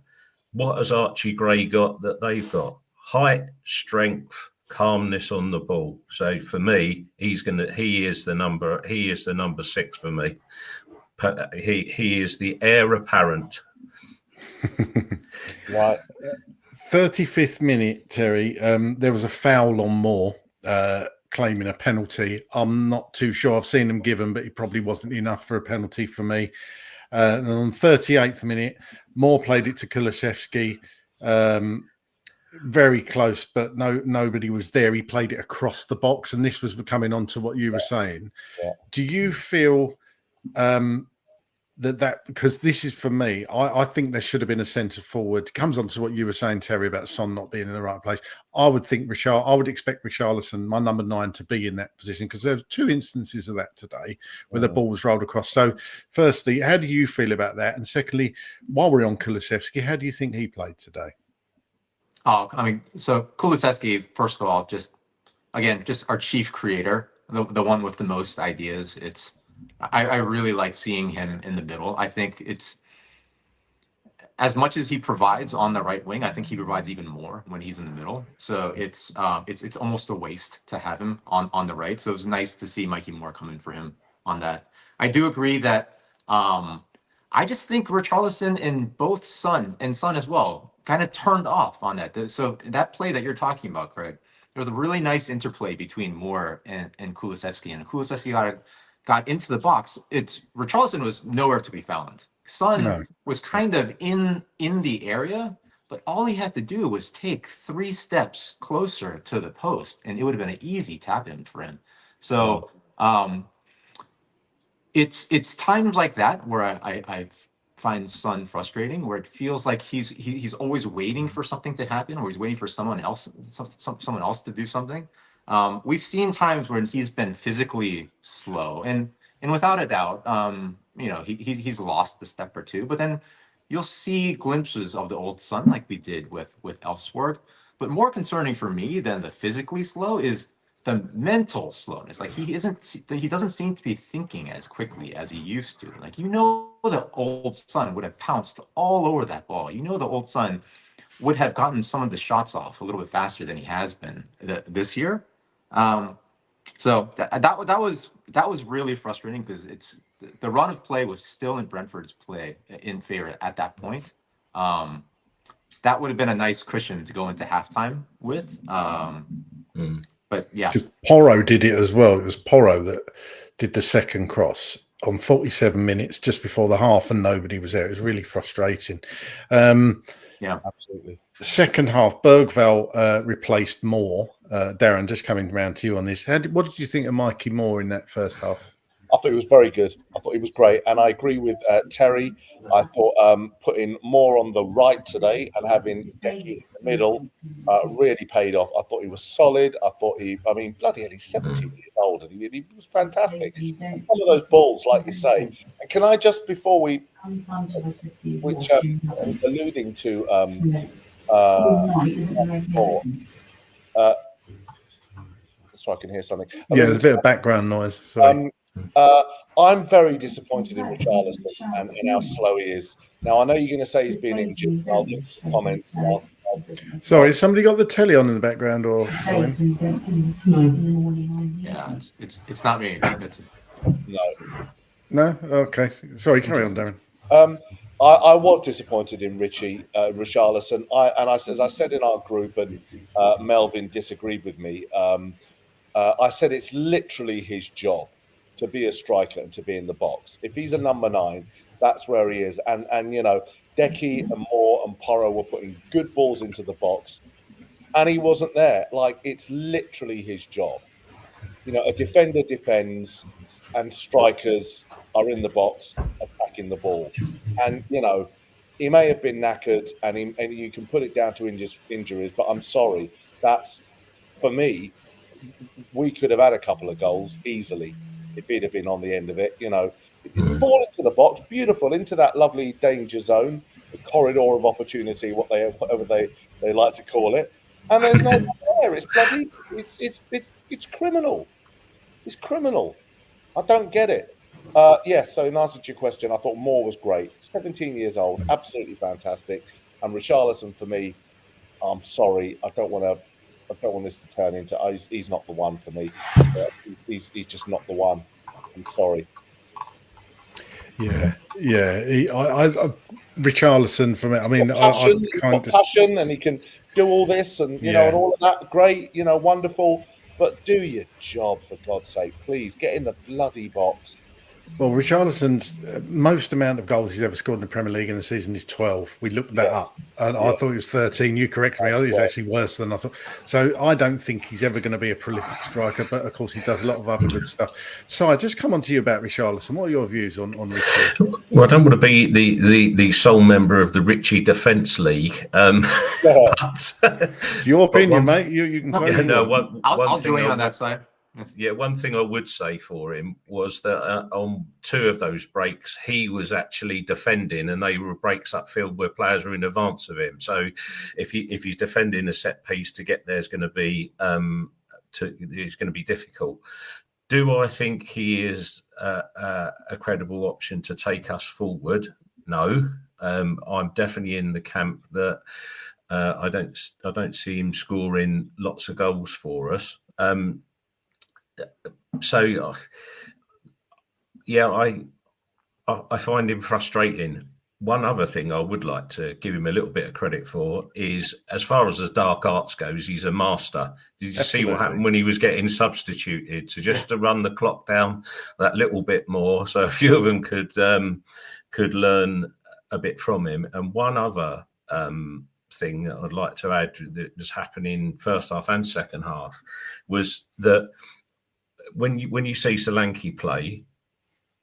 What has Archie Gray got that they've got? Height, strength, calmness on the ball. So for me, he is the number 6 for me. He is the heir apparent. Right. 35th minute, Terry. There was a foul on Moore, claiming a penalty. I'm not too sure. I've seen him given, but it probably wasn't enough for a penalty for me. And on 38th minute, Moore played it to Kulusevski. Very close, but nobody was there. He played it across the box, and this was coming on to what you were saying. Yeah. Do you feel that because this is for me, I think there should have been a centre forward. It comes on to what you were saying, Terry, about Son not being in the right place. I would expect Richarlison, my number 9, to be in that position, because there's 2 instances of that today where the ball was rolled across. So firstly, how do you feel about that? And secondly, while we're on Kulusevski, how do you think he played today? Oh, I mean, so Kulusevski, first of all, just our chief creator, the one with the most ideas. I really like seeing him in the middle. I think it's, as much as he provides on the right wing, I think he provides even more when he's in the middle. So it's almost a waste to have him on the right. So it was nice to see Mikey Moore come in for him on that. I do agree that I just think Richarlison and both Son as well kind of turned off on that. So that play that you're talking about, Craig, there was a really nice interplay between Moore and Kulusevski, and Kulusevski got into the box. Richarlison was nowhere to be found. Son was kind of in the area, but all he had to do was take 3 steps closer to the post, and it would have been an easy tap in for him. So it's times like that where I find Son frustrating, where it feels like he's always waiting for something to happen, or he's waiting for someone else to do something. We've seen times when he's been physically slow, and without a doubt, he's lost a step or 2. But then you'll see glimpses of the old Son, like we did with Elfsborg. But more concerning for me than the physically slow is the mental slowness. Like he doesn't seem to be thinking as quickly as he used to. Like, the old Son would have pounced all over that ball. The old Son would have gotten some of the shots off a little bit faster than he has been this year. So that was really frustrating, because the run of play was still in Brentford's play in favor at that point. That would have been a nice cushion to go into halftime with. But yeah, because Porro did it as well. It was Porro that did the second cross, on 47 minutes just before the half, and nobody was there. It was really frustrating. Yeah, absolutely. Second half, Bergvall replaced Moore. Darren, just coming round to you on this. What did you think of Mikey Moore in that first half? I thought he was very good. I thought he was great. And I agree with Terry. I thought putting more on the right today and having Decky in the middle really paid off. I thought he was solid. bloody hell, he's 17 years old and he was fantastic. And some of those balls, like you say. And can I just, before we, which I'm alluding to, so I can hear something. Yeah, there's a bit of background noise. Sorry. I'm very disappointed in Richarlison and how slow he is. Now, I know you're going to say he's been injured. I'll look at the comments. Sorry, has somebody got the telly on in the background or? Yeah, it's not me. No. Okay. Sorry, carry on, Darren. I was disappointed in Richarlison. As I said in our group, and Melvin disagreed with me. I said it's literally his job to be a striker and to be in the box. If he's a number 9, that's where he is. And Decky and Moore and Porro were putting good balls into the box, and he wasn't there. Like, it's literally his job. A defender defends, and strikers are in the box attacking the ball. And he may have been knackered, and you can put it down to injuries. But I'm sorry, that's, for me, we could have had a couple of goals easily if he'd have been on the end of it. Ball into the box, beautiful, into that lovely danger zone, the corridor of opportunity, whatever they like to call it. And there's no one there. It's bloody, it's criminal. It's criminal. I don't get it. Yes. So in answer to your question, I thought Moore was great. 17 years old, absolutely fantastic. And Richarlison, for me, I'm sorry, I don't want this to turn into he's not the one for me. He's just not the one. I'm sorry. Yeah. Richarlison for me. I mean, passion, and he can do all this, and and all of that. Great, wonderful. But do your job, for God's sake, please get in the bloody box. Well, Richarlison's most amount of goals he's ever scored in the Premier League in the season is 12. We looked that up, and I thought it was 13. You correct me. I think it was actually worse than I thought. So I don't think he's ever going to be a prolific striker, but of course he does a lot of other good stuff. So I just come on to you about Richarlison. What are your views on Richie? Well, I don't want to be the sole member of the Richie Defence League. But your opinion, mate. You can. I'll join you on that side. Yeah, one thing I would say for him was that on 2 of those breaks, he was actually defending, and they were breaks upfield where players were in advance of him. So if he's defending a set piece, to get there is going to be difficult. Do I think he is a credible option to take us forward? No, I'm definitely in the camp that I don't see him scoring lots of goals for us. So, I find him frustrating. One other thing I would like to give him a little bit of credit for is, as far as the dark arts goes, he's a master. Did you see what happened when he was getting substituted? So just to run the clock down that little bit more, so a few of them could learn a bit from him. And one other thing that I'd like to add that was happening first half and second half was that when you see Solanke play,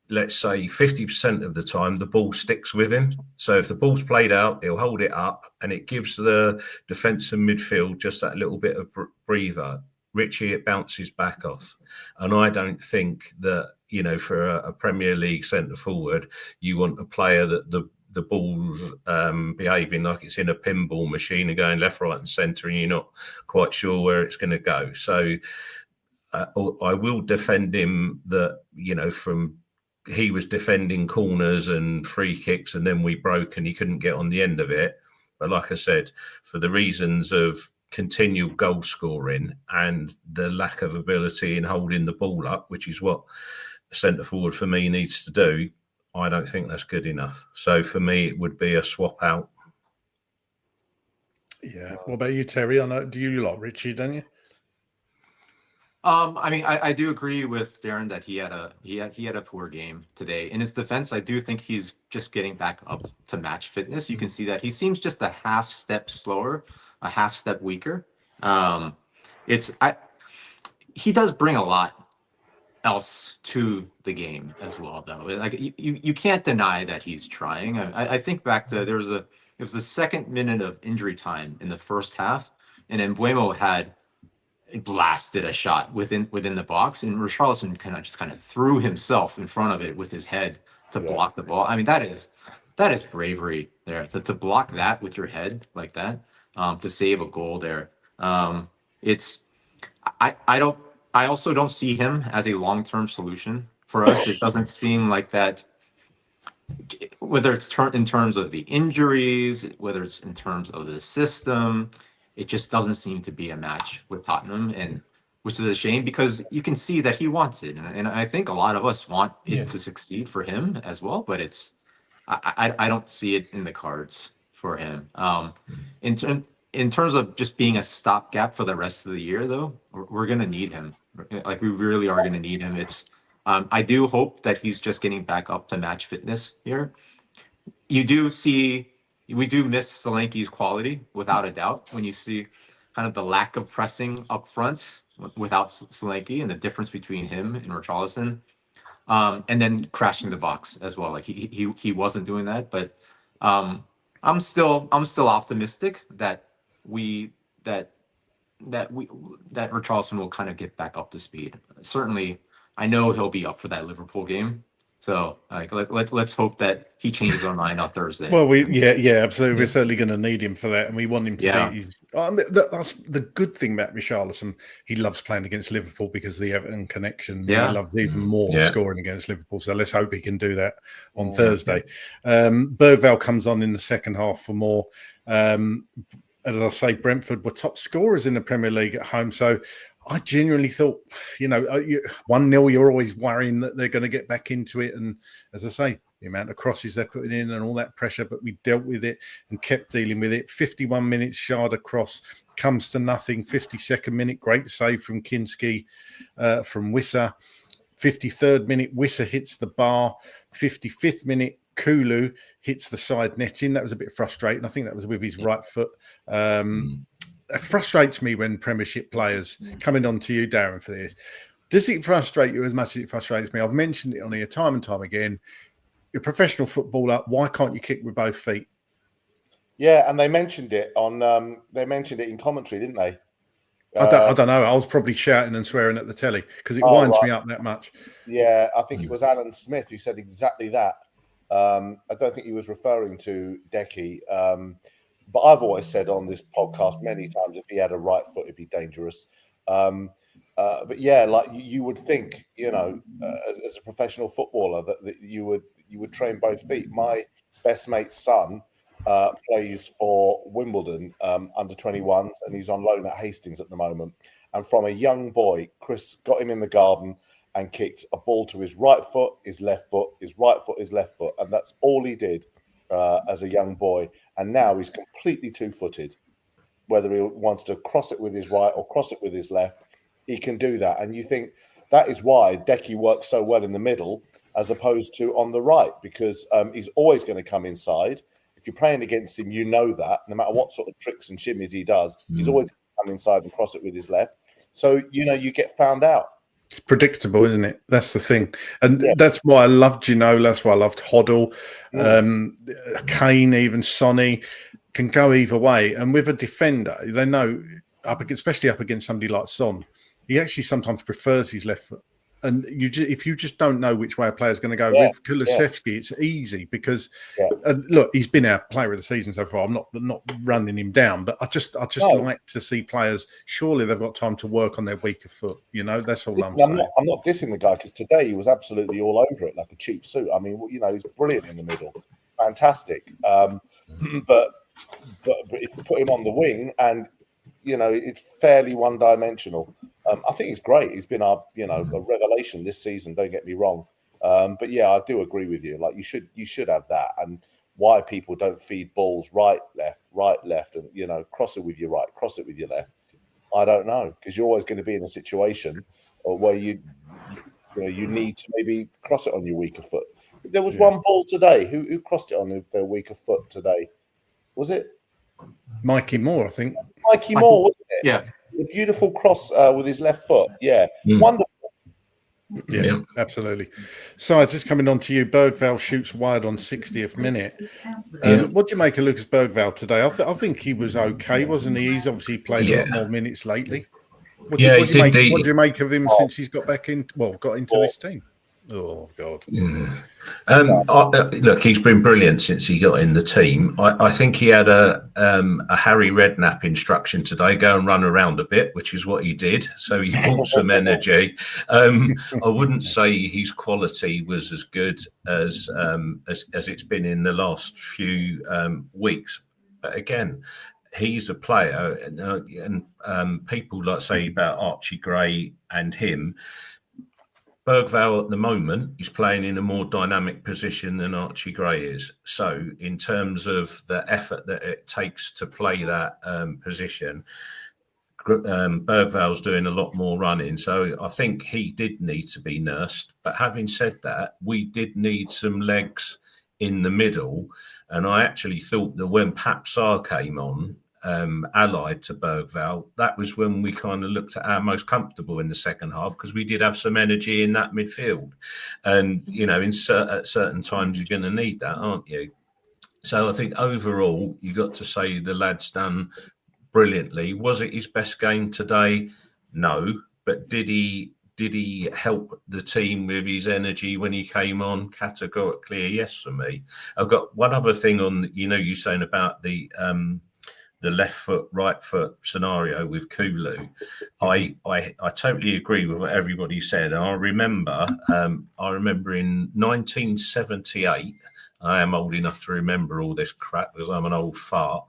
let's say 50% of the time the ball sticks with him. So if the ball's played out, he'll hold it up, and it gives the defence and midfield just that little bit of breather. Richie, it bounces back off. And I don't think that, for a Premier League centre forward, you want a player that the ball's behaving like it's in a pinball machine and going left, right and centre, and you're not quite sure where it's going to go. So I will defend him that, he was defending corners and free kicks, and then we broke and he couldn't get on the end of it. But like I said, for the reasons of continual goal scoring and the lack of ability in holding the ball up, which is what a centre forward for me needs to do, I don't think that's good enough. So for me, it would be a swap out. Yeah. What about you, Terry? I know, do you like Richie, don't you? I mean, I do agree with Darren that he had a poor game today. In his defense, I do think he's just getting back up to match fitness. You can see that he seems just a half step slower, a half step weaker. He does bring a lot else to the game as well, though. Like you can't deny that he's trying. I think back to it was the second minute of injury time in the first half, and Embuemo had blasted a shot within the box, and Richarlison kind of threw himself in front of it with his head to block the ball. I mean, that is bravery there to block that with your head like that, to save a goal there. I also don't see him as a long-term solution for us. It doesn't seem like that, whether it's in terms of the injuries, whether it's in terms of the system. It just doesn't seem to be a match with Tottenham, and which is a shame because you can see that he wants it, and I think a lot of us want it to succeed for him as well. But I don't see it in the cards for him. In terms of just being a stopgap for the rest of the year, though, we're gonna need him. Like we really are gonna need him. I do hope that he's just getting back up to match fitness here. We do miss Solanke's quality without a doubt when you see kind of the lack of pressing up front without Solanke and the difference between him and Richarlison, and then crashing the box as well. Like he wasn't doing that, but I'm still optimistic that Richarlison will kind of get back up to speed. Certainly, I know he'll be up for that Liverpool game. So let's hope that he changes our mind on Thursday. Well, absolutely. We're certainly going to need him for that, and we want him to be. That's the good thing about Richarlison. He loves playing against Liverpool because of the Everton connection. Yeah. He loves even more scoring against Liverpool. So let's hope he can do that on Thursday. Bergvall comes on in the second half for more. As I say, Brentford were top scorers in the Premier League at home. So I genuinely thought, 1-0, you're always worrying that they're going to get back into it. And as I say, the amount of crosses they're putting in and all that pressure, but we dealt with it and kept dealing with it. 51 minutes, Schade cross comes to nothing. 52nd minute, great save from Kinski from Wissa. 53rd minute, Wissa hits the bar. 55th minute, Kulu hits the side netting. That was a bit frustrating. I think that was with his right foot. It frustrates me when Premiership players, coming on to you, Darren, for this. Does it frustrate you as much as it frustrates me? I've mentioned it on here time and time again. You're a professional footballer. Why can't you kick with both feet? Yeah, and they mentioned it in commentary, didn't they? I don't know. I was probably shouting and swearing at the telly because it winds me up that much. Yeah, I think it was Alan Smith who said exactly that. I don't think he was referring to Decky. But I've always said on this podcast many times, if he had a right foot, it'd be dangerous. But yeah, like you would think, as a professional footballer, that you would train both feet. My best mate's son plays for Wimbledon under 21s, and he's on loan at Hastings at the moment. And from a young boy, Chris got him in the garden and kicked a ball to his right foot, his left foot, his right foot, his left foot, and that's all he did as a young boy. And now he's completely two-footed. Whether he wants to cross it with his right or cross it with his left, he can do that. And you think that is why Decky works so well in the middle as opposed to on the right, because he's always going to come inside. If you're playing against him, you know that. No matter what sort of tricks and shimmies he does, he's always going to come inside and cross it with his left. So, you get found out. It's predictable, isn't it? That's the thing. And that's why I loved Ginola. That's why I loved Hoddle. Kane, even Sonny can go either way. And with a defender, they know, especially up against somebody like Son, he actually sometimes prefers his left foot. And if you just don't know which way a player's going to go with Kulusevski, it's easy because look, he's been our player of the season so far. I'm not running him down, but I just like to see players. Surely they've got time to work on their weaker foot. That's all I'm saying. I'm not dissing the guy because today he was absolutely all over it like a cheap suit. I mean, he's brilliant in the middle, fantastic. But if you put him on the wing and it's fairly one-dimensional. I think he's great. He's been a revelation this season. Don't get me wrong, but yeah, I do agree with you. Like you should have that. And why people don't feed balls right, left, and cross it with your right, cross it with your left. I don't know, because you're always going to be in a situation where you need to maybe cross it on your weaker foot. There was one ball today. Who crossed it on their weaker foot today? Was it Mikey Moore, I think. Mikey Moore, wasn't it? Yeah. A beautiful cross with his left foot. Yeah. Wonderful. Yeah, absolutely. So just coming on to you, Bergvall shoots wide on 60th minute. What do you make of Lucas Bergvall today? I think he was okay, wasn't he? He's obviously played a lot more minutes lately. What do you make of him since he's got back in? Well, got into this team. Oh God! Look, he's been brilliant since he got in the team. I think he had a Harry Redknapp instruction today: go and run around a bit, which is what he did. So he brought some energy. I wouldn't say his quality was as good as it's been in the last few weeks, but again, he's a player, and people like say about Archie Gray and him. Bergvall at the moment is playing in a more dynamic position than Archie Gray is. So in terms of the effort that it takes to play that position, Bergvall's doing a lot more running. So I think he did need to be nursed. But having said that, we did need some legs in the middle. And I actually thought that when Pap Sarr came on, allied to Bergvall, that was when we kind of looked at our most comfortable in the second half, because we did have some energy in that midfield. And, at certain times you're going to need that, aren't you? So I think overall, you got to say the lad's done brilliantly. Was it his best game today? No. But did he help the team with his energy when he came on? Categorically a yes for me. I've got one other thing on, you saying about the left foot, right foot scenario with Kulu. I totally agree with what everybody said. And I remember in 1978, I am old enough to remember all this crap because I'm an old fart.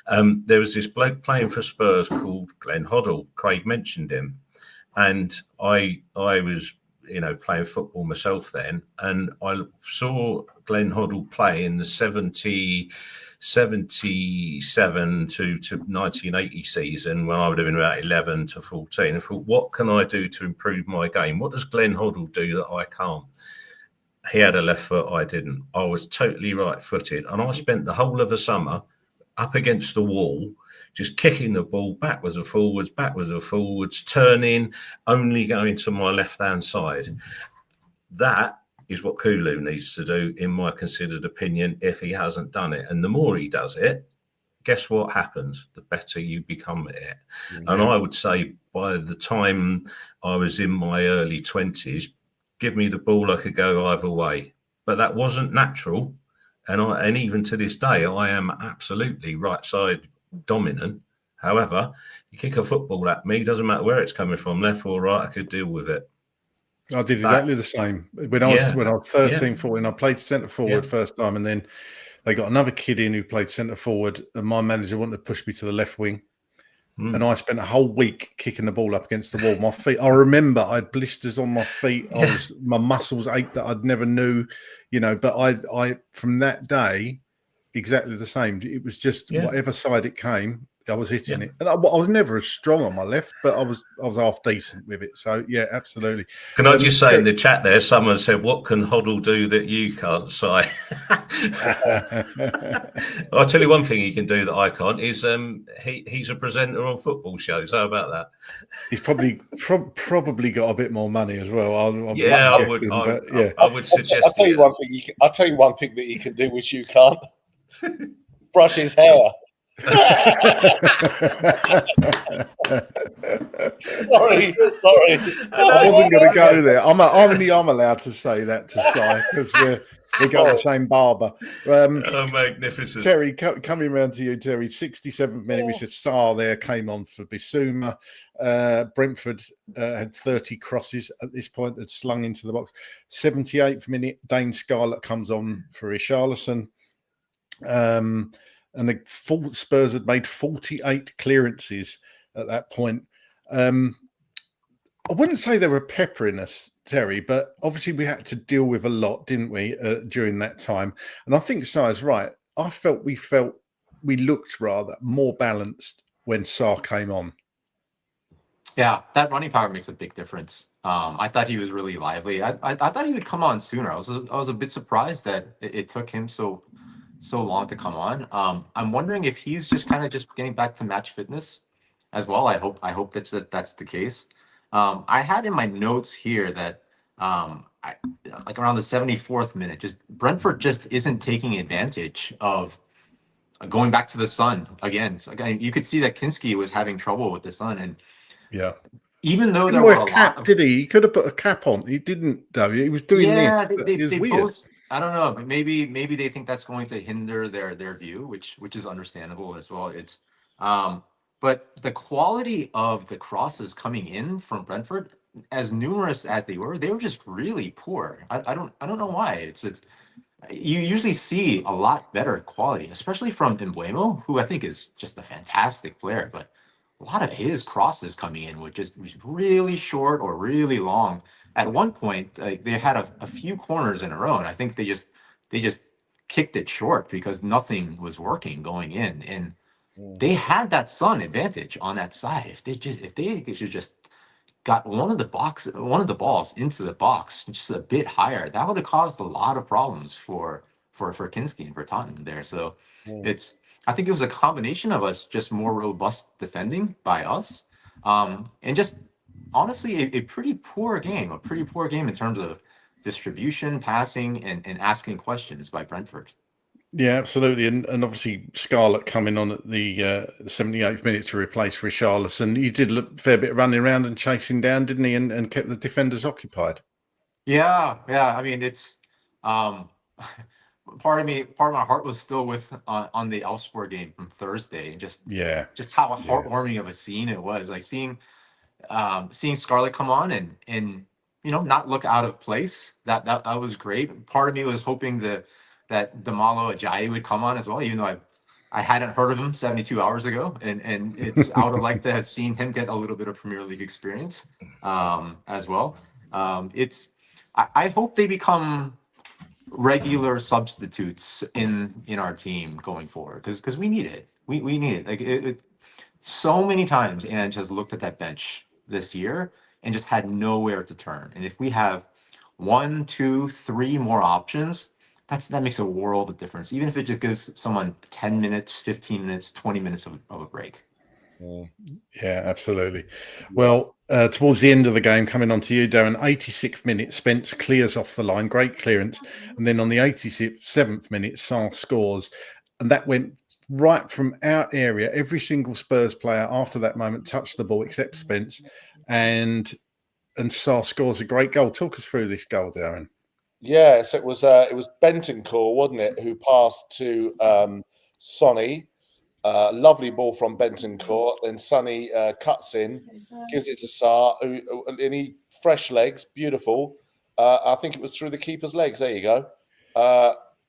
There was this bloke playing for Spurs called Glenn Hoddle. Craig mentioned him. And I was, playing football myself then. And I saw Glenn Hoddle play in the 77 to 1980 season when I would have been about 11 to 14. I thought, what can I do to improve my game? What does Glenn Hoddle do that I can't? He had a left foot, I didn't. I was totally right-footed. And I spent the whole of the summer up against the wall, just kicking the ball backwards and forwards, turning, only going to my left-hand side. That is what Kulu needs to do, in my considered opinion, if he hasn't done it. And the more he does it, guess what happens? The better you become at it. Mm-hmm. And I would say by the time I was in my early 20s, give me the ball, I could go either way. But that wasn't natural. And even to this day, I am absolutely right side dominant. However, you kick a football at me, doesn't matter where it's coming from, left or right, I could deal with it. I did exactly the same. When I was 13, 14, I played centre forward first time, and then they got another kid in who played centre forward, and my manager wanted to push me to the left wing. And I spent a whole week kicking the ball up against the wall. My feet, I remember I had blisters on my feet. My muscles ached that I'd never knew, but I from that day, exactly the same. It was just whatever side it came, I was hitting it. And I was never as strong on my left, but I was half decent with it. So, yeah, absolutely. Can I just say in the chat there, someone said, what can Hoddle do that you can't, Si? I'll tell you one thing he can do that I can't is he's a presenter on football shows. How about that? He's probably got a bit more money as well. I would suggest. I'll tell you one thing. I'll tell you one thing that he can do which you can't. Brush his hair. sorry. I wasn't going to go there. I'm allowed to say that to Si because we got the same barber. Magnificent. Terry, coming around to you, Terry. 67th minute, we said Sarr there came on for Bissouma. Brentford had 30 crosses at this point that slung into the box. 78th minute, Dane Scarlett comes on for Richarlison. And the Spurs had made 48 clearances at that point. I wouldn't say they were peppering us, Terry, but obviously we had to deal with a lot, didn't we, during that time? And I think Sar's right. I felt we looked rather more balanced when Sarr came on. Yeah, that running power makes a big difference. I thought he was really lively. I thought he would come on sooner. I was a bit surprised that it took him so long to come on. I'm wondering if he's just kind of just getting back to match fitness as well. I hope that's the case. I had in my notes here that like around the 74th minute, just Brentford just isn't taking advantage of going back to the sun again. So again, you could see that Kinski was having trouble with the sun, and Yeah. even though there Didn't were wear a a cap, lot of did he? He could have put a cap on. He didn't, though. He was doing yeah, this. But it was they weird. both. I don't know, but maybe they think that's going to hinder their view, which is understandable as well. It's but the quality of the crosses coming in from Brentford, as numerous as they were just really poor. I don't know why. It's you usually see a lot better quality, especially from Embuemo, who I think is just a fantastic player. But a lot of his crosses coming in were just really short or really long. At one point, they had a few corners in a row, and I think they just kicked it short because nothing was working going in, and they had that sun advantage on that side. If they should just got one of the balls into the box just a bit higher, that would have caused a lot of problems for Kinski and for Tottenham there. So it's I think it was a combination of us just more robust defending by us, and just honestly a pretty poor game in terms of distribution, passing, and asking questions by Brentford. Yeah, absolutely. And obviously Scarlett coming on at the 78th minute to replace Richarlison. He did a fair bit of running around and chasing down, didn't he? And kept the defenders occupied. Yeah. I mean, it's part of my heart was still with on the Hotspur game from Thursday, and just how heartwarming of a scene it was. Like seeing Scarlett come on and not look out of place. That was great. Part of me was hoping that Damalo Ajayi would come on as well, even though I hadn't heard of him 72 hours ago, and I would have liked to have seen him get a little bit of Premier League experience as well. I hope they become regular substitutes in our team going forward, because we need it. We need it. Like it so many times Ange has looked at that bench this year and just had nowhere to turn. And if we have 1, 2, 3 more options, that makes a world of difference. Even if it just gives someone 10 minutes, 15 minutes, 20 minutes of a break. Yeah, absolutely. Well, towards the end of the game, coming on to you, Darren, 86th minute, Spence clears off the line, great clearance. And then on the 87th minute, Sarr scores. And that went right from our area. Every single Spurs player after that moment touched the ball except Spence. And Sarr scores a great goal. Talk us through this goal, Darren. Yes, it was Bentancur, wasn't it, who passed to Sonny. Lovely ball from Bentancur. Then Sonny cuts in, gives it to Sarr, and he fresh legs, beautiful. I think it was through the keeper's legs. There you go.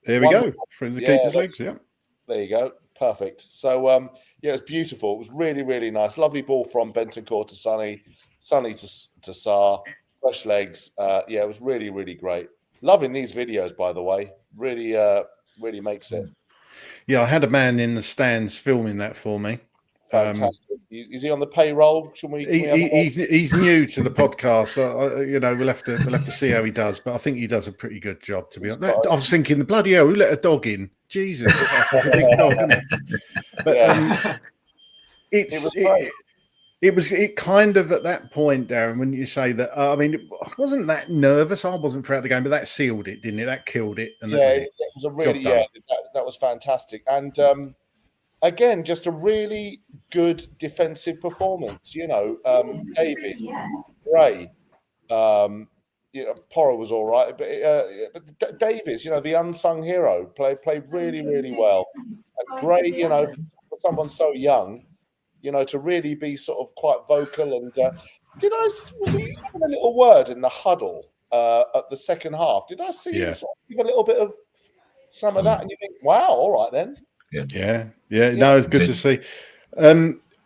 There we go, through the keeper's legs. Yeah, there you go. Perfect. So yeah, it's beautiful. It was really, really nice. Lovely ball from Bentancur to Sonny to Sarr. Fresh legs. Yeah, it was really, really great. Loving these videos, by the way. Really, really makes it. Yeah, I had a man in the stands filming that for me. Fantastic. Is he on the payroll? Should we? He's new to the podcast. We'll have to see how he does, but I think he does a pretty good job. To be honest, I was thinking, the bloody hell, who let a dog in? Jesus, that's a big dog, isn't it? But it was kind of at that point, Darren, when you say that. I mean, it wasn't that nervous. I wasn't throughout the game, but that sealed it, didn't it? That killed it. And it was a really that was fantastic. And again, just a really good defensive performance. Davies, Gray, Porro was all right, but Davies, the unsung hero, played really, really well. And Gray, for someone so young, to really be sort of quite vocal. And was he having a little word in the huddle at the second half? Did I see him sort of give a little bit of some of that? And you think, wow, all right then. Yeah. No, it's good to see.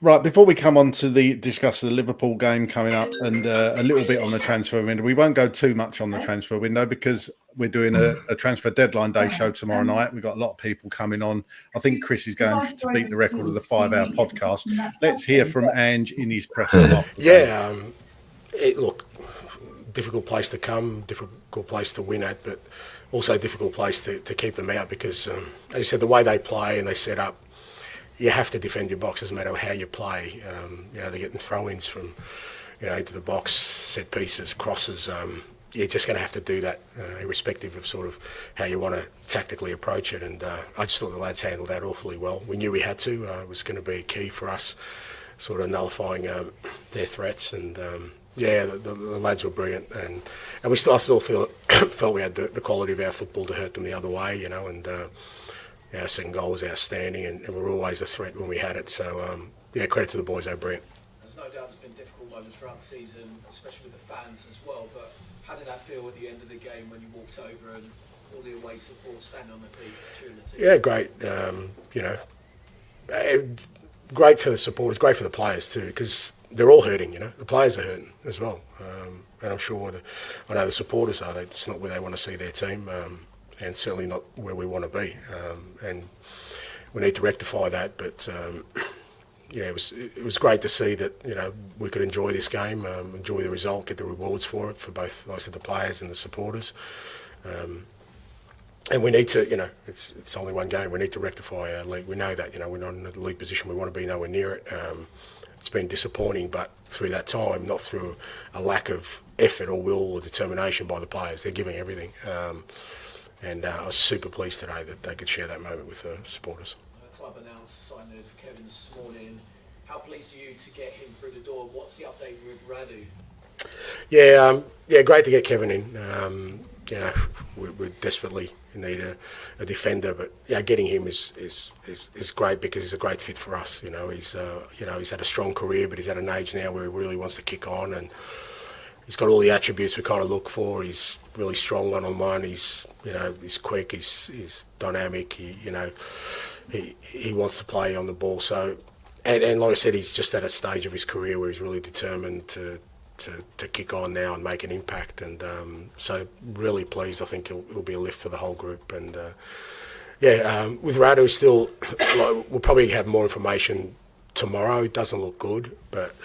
Right, before we come on to discuss the Liverpool game coming up and a little bit on the transfer window, we won't go too much on the transfer window because we're doing a transfer deadline day show tomorrow night. We've got a lot of people coming on. I think Chris is going to beat the record of the 5-hour podcast. Let's hear from Ange in his presser after the game. Look, difficult place to come, difficult place to win at, but also a difficult place to keep them out because, as you said, the way they play and they set up, you have to defend your box, doesn't matter how you play. They're getting throw-ins from, into the box, set pieces, crosses. You're just going to have to do that, irrespective of sort of how you want to tactically approach it. And I just thought the lads handled that awfully well. We knew we had to. It was going to be a key for us, sort of nullifying their threats. And the lads were brilliant. And I still felt we had the quality of our football to hurt them the other way, and our second goal was outstanding, and we were always a threat when we had it. So, credit to the boys, they're brilliant. There's no doubt there's been difficult moments throughout the season, especially with the fans as well, but how did that feel at the end of the game when you walked over and all the away support standing on the feet cheering the team? Yeah, great. Great for the supporters, great for the players too, because they're all hurting, The players are hurting as well. And I'm sure I know the supporters are. It's not where they want to see their team. And certainly not where we want to be, and we need to rectify that. But it was great to see that we could enjoy this game, enjoy the result, get the rewards for it for both, like I said, the players and the supporters. And we need to, it's only one game. We need to rectify our league. We know that, we're not in a league position. We want to be nowhere near it. It's been disappointing, but through that time, not through a lack of effort or will or determination by the players. They're giving everything. And I was super pleased today that they could share that moment with the supporters. The club announced the signing of Kevin this morning. How pleased are you to get him through the door? What's the update with Radu? Yeah, great to get Kevin in. We desperately need a defender, but getting him is great because he's a great fit for us. He's had a strong career, but he's at an age now where he really wants to kick on, and he's got all the attributes we kind of look for. He's really strong one-on-one. He's quick. He's dynamic. He wants to play on the ball. So, and like I said, he's just at a stage of his career where he's really determined to kick on now and make an impact. And so, really pleased. I think it'll be a lift for the whole group. And with Radu, still, we'll probably have more information tomorrow. It doesn't look good, but.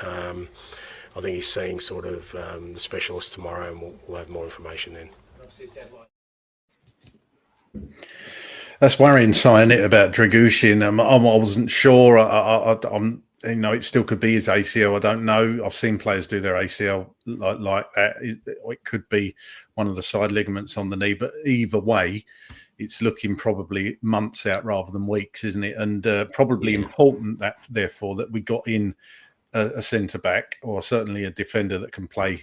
I think he's seeing sort of the specialist tomorrow, and we'll have more information then. That's worrying, sign it about Dragushin. I wasn't sure. I'm it still could be his ACL. I don't know. I've seen players do their ACL like that. It could be one of the side ligaments on the knee, but either way, it's looking probably months out rather than weeks, isn't it? And probably important that therefore that we got in a centre back or certainly a defender that can play.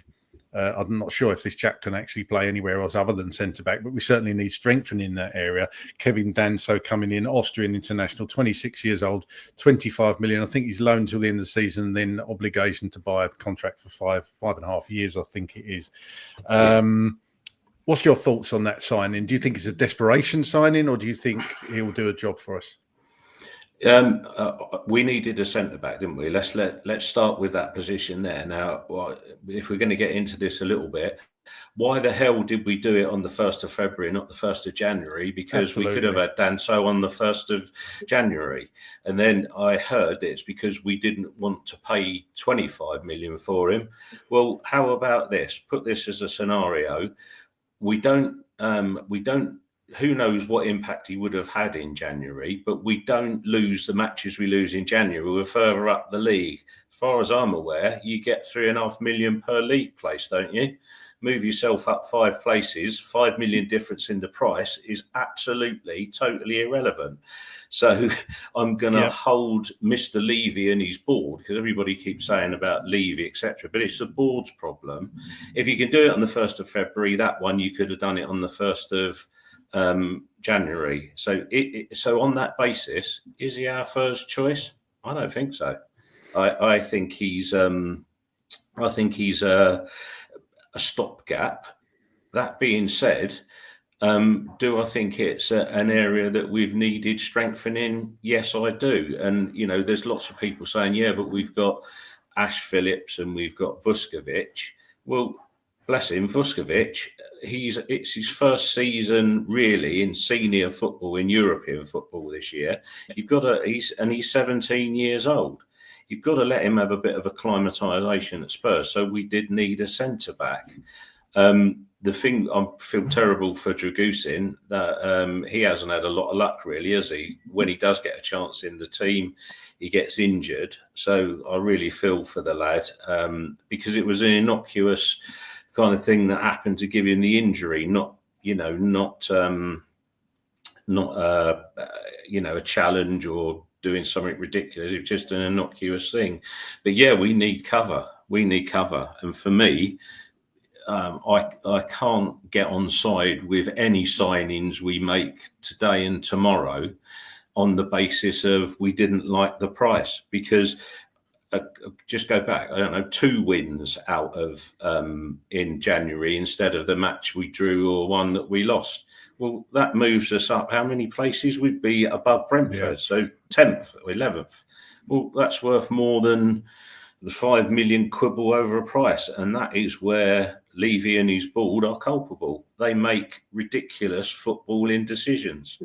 I'm not sure if this chap can actually play anywhere else other than centre back, but we certainly need strengthening in that area. Kevin Danso coming in, Austrian international, 26 years old, 25 million. I think he's loaned till the end of the season, then obligation to buy a contract for 5.5 years, I think it is. What's your thoughts on that signing? Do you think it's a desperation signing, or do you think he'll do a job for us? We needed a centre back, didn't we? Let's start with that position there. Now, if we're going to get into this a little bit, why the hell did we do it on the 1st of February, not the 1st of January? Because Absolutely. We could have had Danso on the 1st of January. And then I heard it's because we didn't want to pay 25 million for him. Well, how about this? Put this as a scenario. We don't. Who knows what impact he would have had in January, but we don't lose the matches we lose in January. We're further up the league. As far as I'm aware, you get 3.5 million per league place, don't you? Move yourself up 5 places, 5 million difference in the price is absolutely, totally irrelevant. So I'm going to hold Mr. Levy and his board, because everybody keeps saying about Levy, etc. But it's the board's problem. If you can do it on the 1st of February, that one, you could have done it on the 1st of January. So on that basis, is he our first choice? I don't think so. I think he's a stopgap. That being said, Do I think it's an area that we've needed strengthening? Yes, I do. And, there's lots of people saying, yeah, but we've got Ash Phillips and we've got Vuskovic. Well, bless him, Vuskovic, it's his first season really in senior football, in European football this year. He's 17 years old. You've got to let him have a bit of acclimatisation at Spurs. So we did need a centre-back. The thing, I feel terrible for Dragusin that he hasn't had a lot of luck, really, has he? When he does get a chance in the team, he gets injured. So I really feel for the lad because it was an innocuous kind of thing that happened to give him the injury, not a challenge or doing something ridiculous. It's just an innocuous thing. But yeah, we need cover. And for me, I can't get on side with any signings we make today and tomorrow on the basis of we didn't like the price, because just go back, 2 wins out of in January instead of the match we drew or one that we lost. Well, that moves us up how many places? We'd be above Brentford, yeah. So 10th or 11th. Well, that's worth more than the 5 million quibble over a price, and that is where Levy and his board are culpable. They make ridiculous footballing decisions,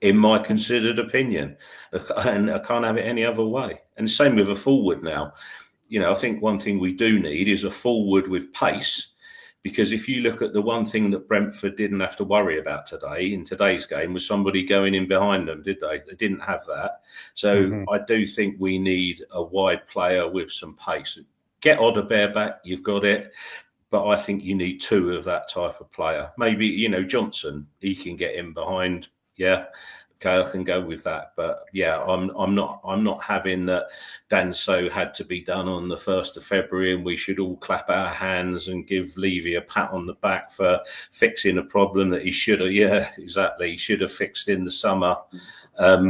in my considered opinion, and I can't have it any other way. And same with a forward now. I think one thing we do need is a forward with pace, because if you look at the one thing that Brentford didn't have to worry about today in today's game was somebody going in behind them, did they? They didn't have that. So I do think we need a wide player with some pace. Get Odebear back, you've got it. But I think you need 2 of that type of player. Maybe, Johnson, he can get in behind. Yeah, okay, I can go with that. But yeah, I'm not having that Danso had to be done on the 1st of February and we should all clap our hands and give Levy a pat on the back for fixing a problem that he should have. Yeah, exactly. He should have fixed in the summer. As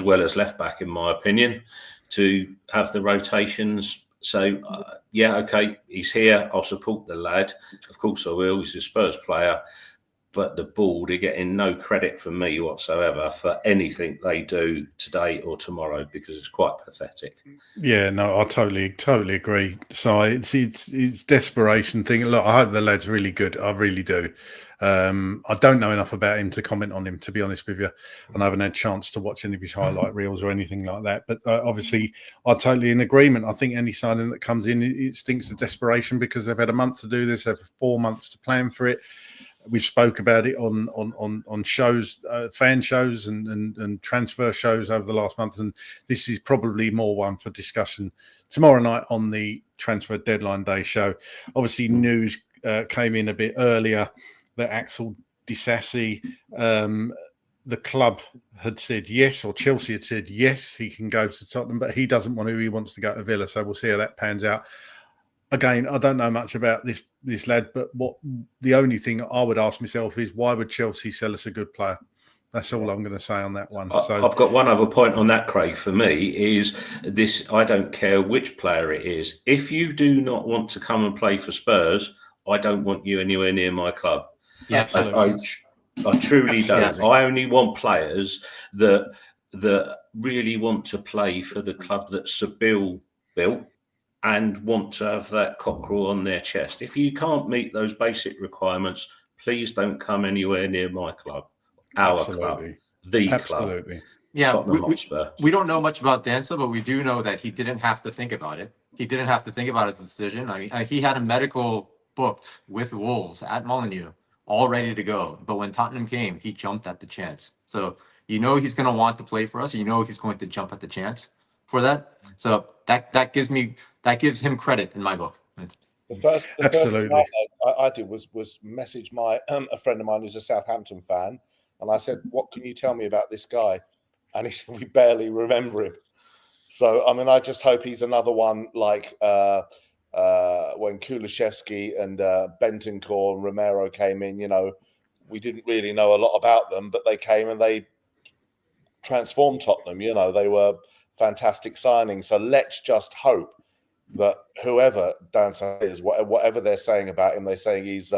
well as left back, in my opinion, to have the rotations. So, okay, he's here. I'll support the lad. Of course I will. He's a Spurs player. But the board are getting no credit from me whatsoever for anything they do today or tomorrow, because it's quite pathetic. Yeah, no, I totally agree. So it's desperation thing. Look, I hope the lad's really good. I really do. I don't know enough about him to comment on him, to be honest with you, and I haven't had a chance to watch any of his highlight reels or anything like that. But obviously, I'm totally in agreement. I think any signing that comes in, it stinks of desperation, because they've had a month to do this, they've had 4 months to plan for it. We spoke about it on shows, fan shows and transfer shows over the last month, and this is probably more one for discussion tomorrow night on the transfer deadline day show. Obviously, news came in a bit earlier that Axel Disasi, the club had said yes, or Chelsea had said yes, he can go to Tottenham, but he doesn't want to. He wants to go to Villa, so we'll see how that pans out. Again, I don't know much about this lad, but the only thing I would ask myself is, why would Chelsea sell us a good player? That's all I'm going to say on that one. So I've got one other point on that, Craig. For me, is this: I don't care which player it is. If you do not want to come and play for Spurs, I don't want you anywhere near my club. Yeah, I truly don't. I only want players that really want to play for the club that Sabille built and want to have that cockerel on their chest. If you can't meet those basic requirements, please don't come anywhere near my club, our club, the club. Yeah, Tottenham Hotspur. We don't know much about Danso, but we do know that he didn't have to think about it. He didn't have to think about his decision. I mean, he had a medical booked with Wolves at Molineux, all ready to go. But when Tottenham came, he jumped at the chance. So he's going to want to play for us. He's going to jump at the chance for that. So that gives him credit in my book. The first thing I did was message a friend of mine who's a Southampton fan, and I said, "What can you tell me about this guy?" And he said, "We barely remember him." So I mean, I just hope he's another one like when Kulishevsky and Bentancur and Romero came in. We didn't really know a lot about them, but they came and they transformed Tottenham. They were fantastic signings. So let's just hope that whoever Dan is, whatever they're saying about him, they're saying he's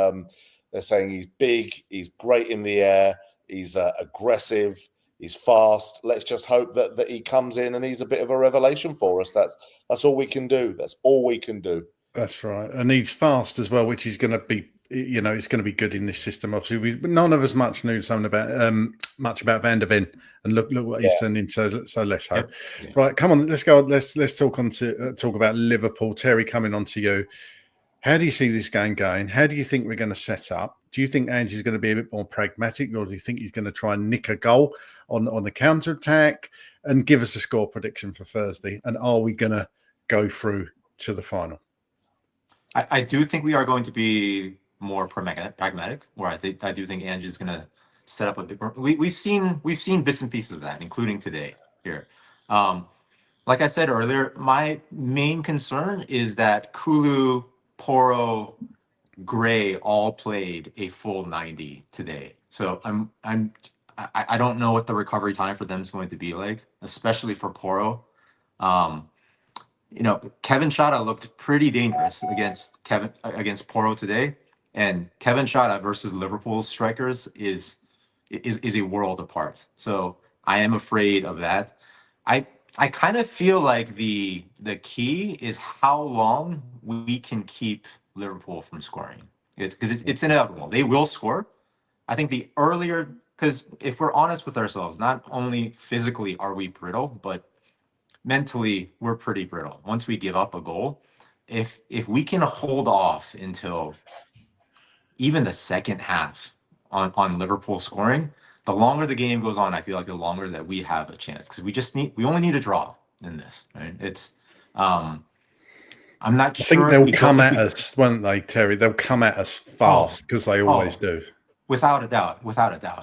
big, he's great in the air, he's aggressive, he's fast. Let's just hope that he comes in and he's a bit of a revelation for us. That's all we can do. That's all we can do. That's right, and he's fast as well, which is going to be, it's going to be good in this system. Obviously, none of us knew something about much about Van der Ven, and look what he's turned into. So let's hope. Yeah. Right, come on, let's go. Let's talk about Liverpool. Terry, coming on to you. How do you see this game going? How do you think we're going to set up? Do you think Ange's going to be a bit more pragmatic, or do you think he's going to try and nick a goal on the counter attack? And give us a score prediction for Thursday. And are we going to go through to the final? I do think we are going to be more pragmatic. Where I do think Ange is going to set up a bit more. We've seen bits and pieces of that, including today here. Like I said earlier, my main concern is that Kulu, Porro, Gray all played a full 90 today. So I don't know what the recovery time for them is going to be like, especially for Porro. Kevin Shada looked pretty dangerous against Porro today, and Kevin Shada versus Liverpool's strikers is a world apart. So I am afraid of that. I kind of feel like the key is how long we can keep Liverpool from scoring. It's inevitable. They will score. I think the earlier, because if we're honest with ourselves, not only physically are we brittle, but mentally we're pretty brittle. Once we give up a goal, if we can hold off until even the second half on Liverpool scoring, the longer the game goes on, I feel like the longer that we have a chance, because we only need a draw in this, right? It's I'm not sure. I think they'll come at us, won't they, Terry? They'll come at us fast, because they always do. Without a doubt,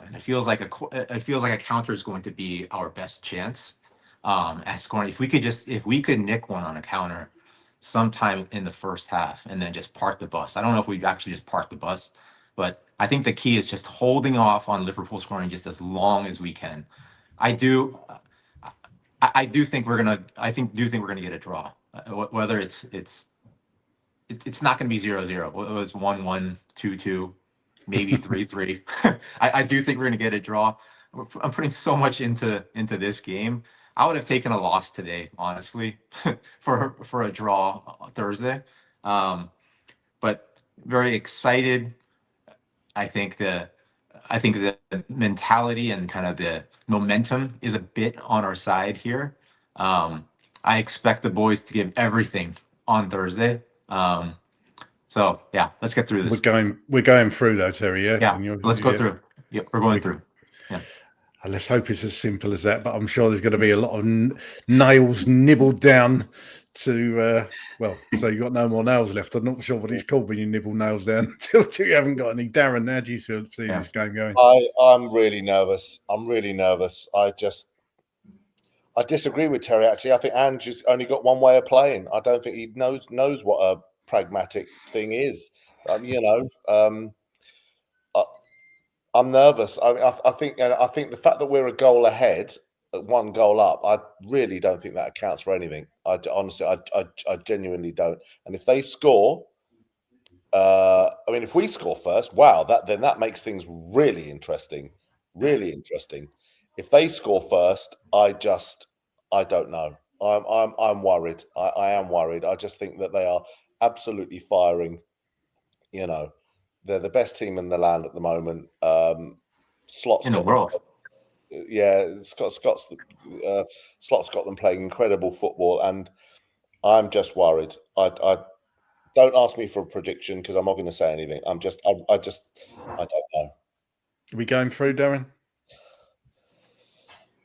and it feels like a counter is going to be our best chance at scoring. If we could nick one on a counter sometime in the first half and then just park the bus. I don't know if we'd actually just park the bus, but I think the key is just holding off on Liverpool scoring just as long as we can. I do think we're gonna get a draw. Whether it's not going to be 0-0. It was 1-1, 2-2, maybe 3-3. I do think we're going to get a draw. I'm putting so much into this game. I would have taken a loss today, honestly, for a draw Thursday. But very excited. I think the mentality and kind of the momentum is a bit on our side here. I expect the boys to give everything on Thursday. So yeah, let's get through this. We're going through though, Terry. Yeah. Yeah. Let's go through. Yep, we're going through. Yeah. Let's hope it's as simple as that. But I'm sure there's going to be a lot of nails nibbled down to. So you got no more nails left. I'm not sure what it's called when you nibble nails down until you haven't got any. Darren, how do you see this game going? I'm really nervous. I disagree with Terry, actually. I think Ange's only got one way of playing. I don't think he knows what a pragmatic thing is. I'm nervous. I think the fact that we're a goal ahead, one goal up, I really don't think that accounts for anything. I genuinely don't. And if they score, if we score first, wow, that makes things really interesting. Really interesting. If they score first, I don't know. I'm worried. I am worried. I just think that they are absolutely firing. They're the best team in the land at the moment. Slot's in the world. Slot's got them playing incredible football, and I'm just worried. I don't ask me for a prediction, because I'm not going to say anything. I don't know. Are we going through, Darren?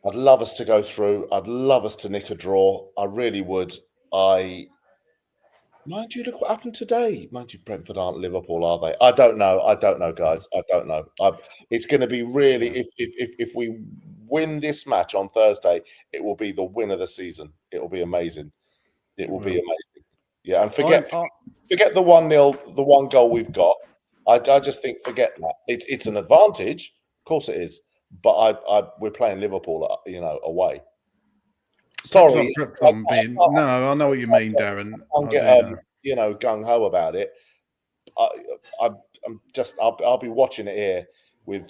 I'd love us to go through. I'd love us to nick a draw. I really would. Mind you, look what happened today. Mind you, Brentford aren't Liverpool, are they? I don't know, guys. I don't know. It's going to be really, if we win this match on Thursday, it will be the win of the season. It will be amazing. It will be amazing. Yeah, and forget the 1-0, the one goal we've got. I just think forget that. It's an advantage, of course it is. But we're playing Liverpool, away. Sorry, No, I know what you mean, Darren. I can't get gung ho about it. I'll be watching it here with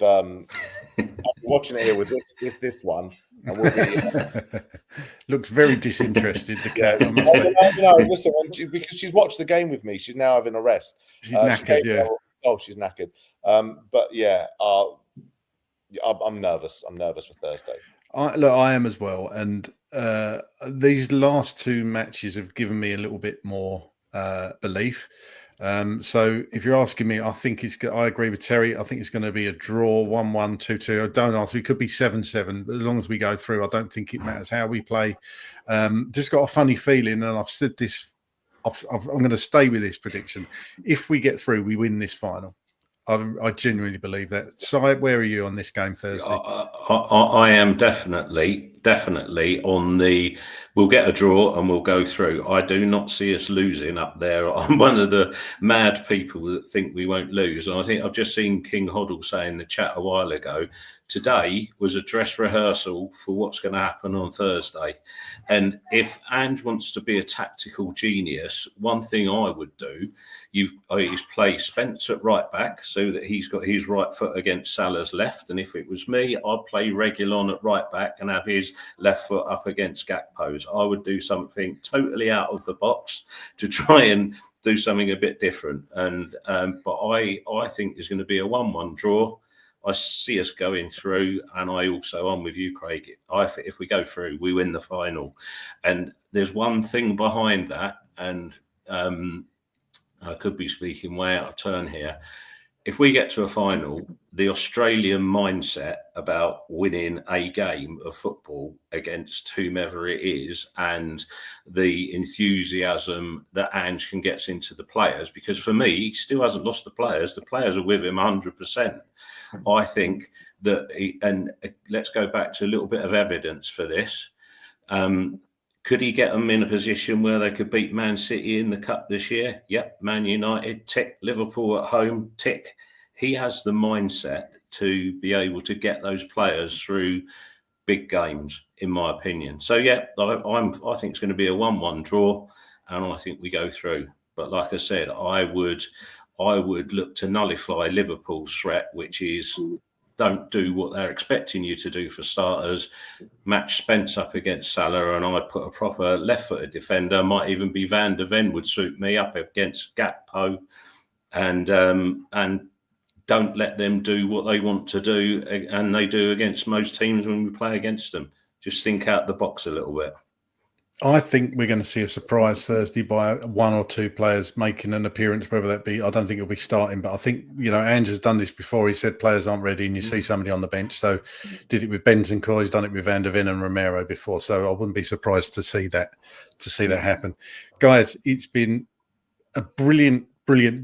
this one, and we'll be looks very disinterested. The cat. Listen, because she's watched the game with me, she's now having a rest. She's knackered, she's knackered. But yeah, I'm nervous. I'm nervous for Thursday. I am as well, and these last two matches have given me a little bit more belief. So if you're asking me, I agree with Terry. I think it's going to be a draw, 1-1, 2-2. I don't know. It could be 7-7. But as long as we go through, I don't think it matters how we play. Just got a funny feeling, and I've said this. I'm going to stay with this prediction. If we get through, we win this final. I genuinely believe that. Si, where are you on this game Thursday? I am definitely on the we'll get a draw and we'll go through. I do not see us losing up there. I'm one of the mad people that think we won't lose. And I think I've just seen King Hoddle say in the chat a while ago, today was a dress rehearsal for what's going to happen on Thursday. And if Ange wants to be a tactical genius, one thing I would do is play Spence at right back so that he's got his right foot against Salah's left. And if it was me, I'd play Reguilon at right back and have his left foot up against Gakpo's. I would do something totally out of the box to try and do something a bit different. And but I think there's going to be a 1-1 draw. I see us going through, and I'm with you, Craig. If we go through, we win the final. And there's one thing behind that, and I could be speaking way out of turn here. If we get to a final, the Australian mindset about winning a game of football against whomever it is, and the enthusiasm that Ange can get into the players, because for me, he still hasn't lost the players. The players are with him 100%. I think that, and let's go back to a little bit of evidence for this. Could he get them in a position where they could beat Man City in the Cup this year? Yep. Man United, tick. Liverpool at home, tick. He has the mindset to be able to get those players through big games, in my opinion. So, yeah, I think it's going to be a 1-1 draw, and I think we go through. But like I said, I would look to nullify Liverpool's threat, which is don't do what they're expecting you to do for starters. Match Spence up against Salah, and I'd put a proper left-footed defender. Might even be Van der Ven would suit me up against Gakpo, and don't let them do what they want to do, and they do against most teams when we play against them. Just think out the box a little bit. I think we're going to see a surprise Thursday by one or two players making an appearance, whether that be, I don't think it'll be starting, but I think, Ange has done this before. He said players aren't ready and you see somebody on the bench. So did it with Bentancur, he's done it with Van der Ven and Romero before. So I wouldn't be surprised to see that happen. Guys, it's been a brilliant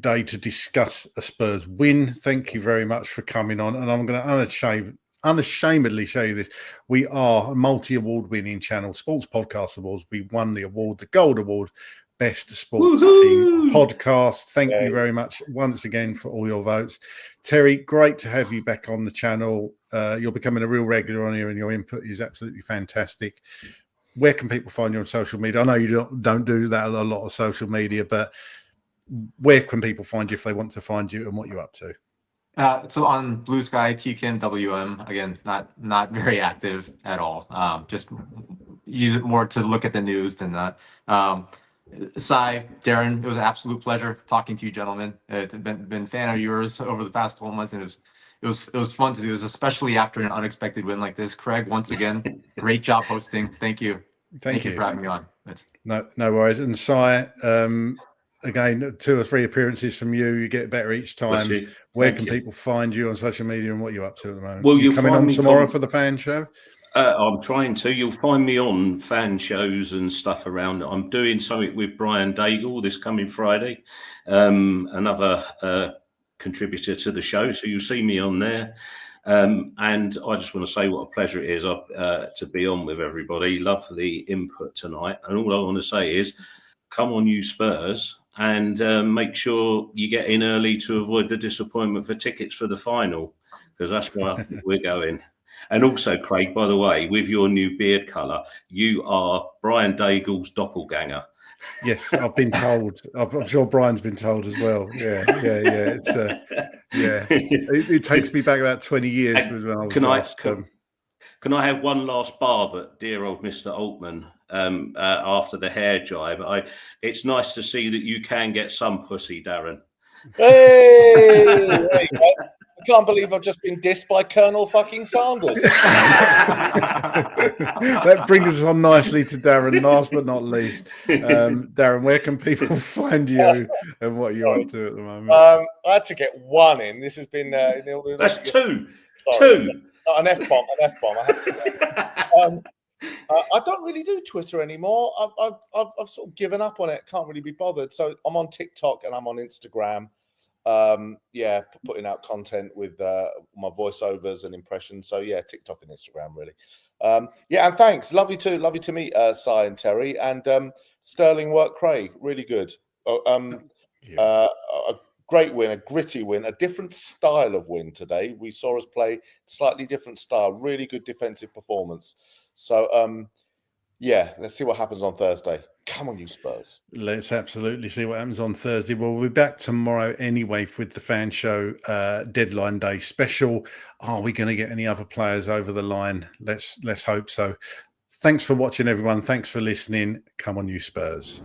day to discuss a Spurs win. Thank you very much for coming on. And I'm going to unashamedly show you this. We are a multi-award winning channel, Sports Podcast Awards. We won the award, the Gold Award, Best Sports Team Podcast. Thank you very much once again for all your votes. Terry, great to have you back on the channel. You're becoming a real regular on here, and your input is absolutely fantastic. Where can people find you on social media? I know you don't do that a lot of social media, but where can people find you if they want to find you and what you're up to? So on Blue Sky, TKMWM, again, not very active at all. Just use it more to look at the news than that. Sai, Darren, it was an absolute pleasure talking to you, gentlemen. It's been a fan of yours over the past 12 months, and it was fun to do this, especially after an unexpected win like this. Craig, once again, great job hosting. Thank you. Thank you for having me on. No worries. And Sai, again, 2 or 3 appearances from you. You get better each time. Where can people find you on social media and what you're up to at the moment? Well, you're coming on tomorrow for the fan show? I'm trying to. You'll find me on fan shows and stuff around. I'm doing something with Brian Daigle this coming Friday, another contributor to the show. So you'll see me on there. And I just want to say what a pleasure it is to be on with everybody. Love the input tonight. And all I want to say is, come on, you Spurs, and make sure you get in early to avoid the disappointment for tickets for the final, because that's where we're going. And also, Craig, by the way, with your new beard colour, you are Brian Daigle's doppelganger. Yes, I've been told. I'm sure Brian's been told as well. Yeah. It's it takes me back about 20 years when I was last. Can I have one last barb at dear old Mr. Altman after the hair jibe? It's nice to see that you can get some pussy, Darren. Hey, there you go. I can't believe I've just been dissed by Colonel fucking Sanders. That brings us on nicely to Darren, last but not least. Darren, where can people find you and what you're up to at the moment? I had to get one in. This has been... That's two. Sorry, Two. An F-bomb. I don't really do Twitter anymore. I've sort of given up on it. Can't really be bothered. So I'm on TikTok and I'm on Instagram. Putting out content with my voiceovers and impressions. So yeah, TikTok and Instagram really. And thanks. Lovely to meet Si and Terry, and sterling work, Craig. Really good. A great win, a gritty win, a different style of win today. We saw us play slightly different style. Really good defensive performance. So let's see what happens on Thursday. Come on, you Spurs. Let's absolutely see what happens on Thursday. Well, we'll be back tomorrow anyway with the fan show deadline day special. Are we going to get any other players over the line? Let's hope so. Thanks for watching, everyone. Thanks for listening. Come on, you Spurs.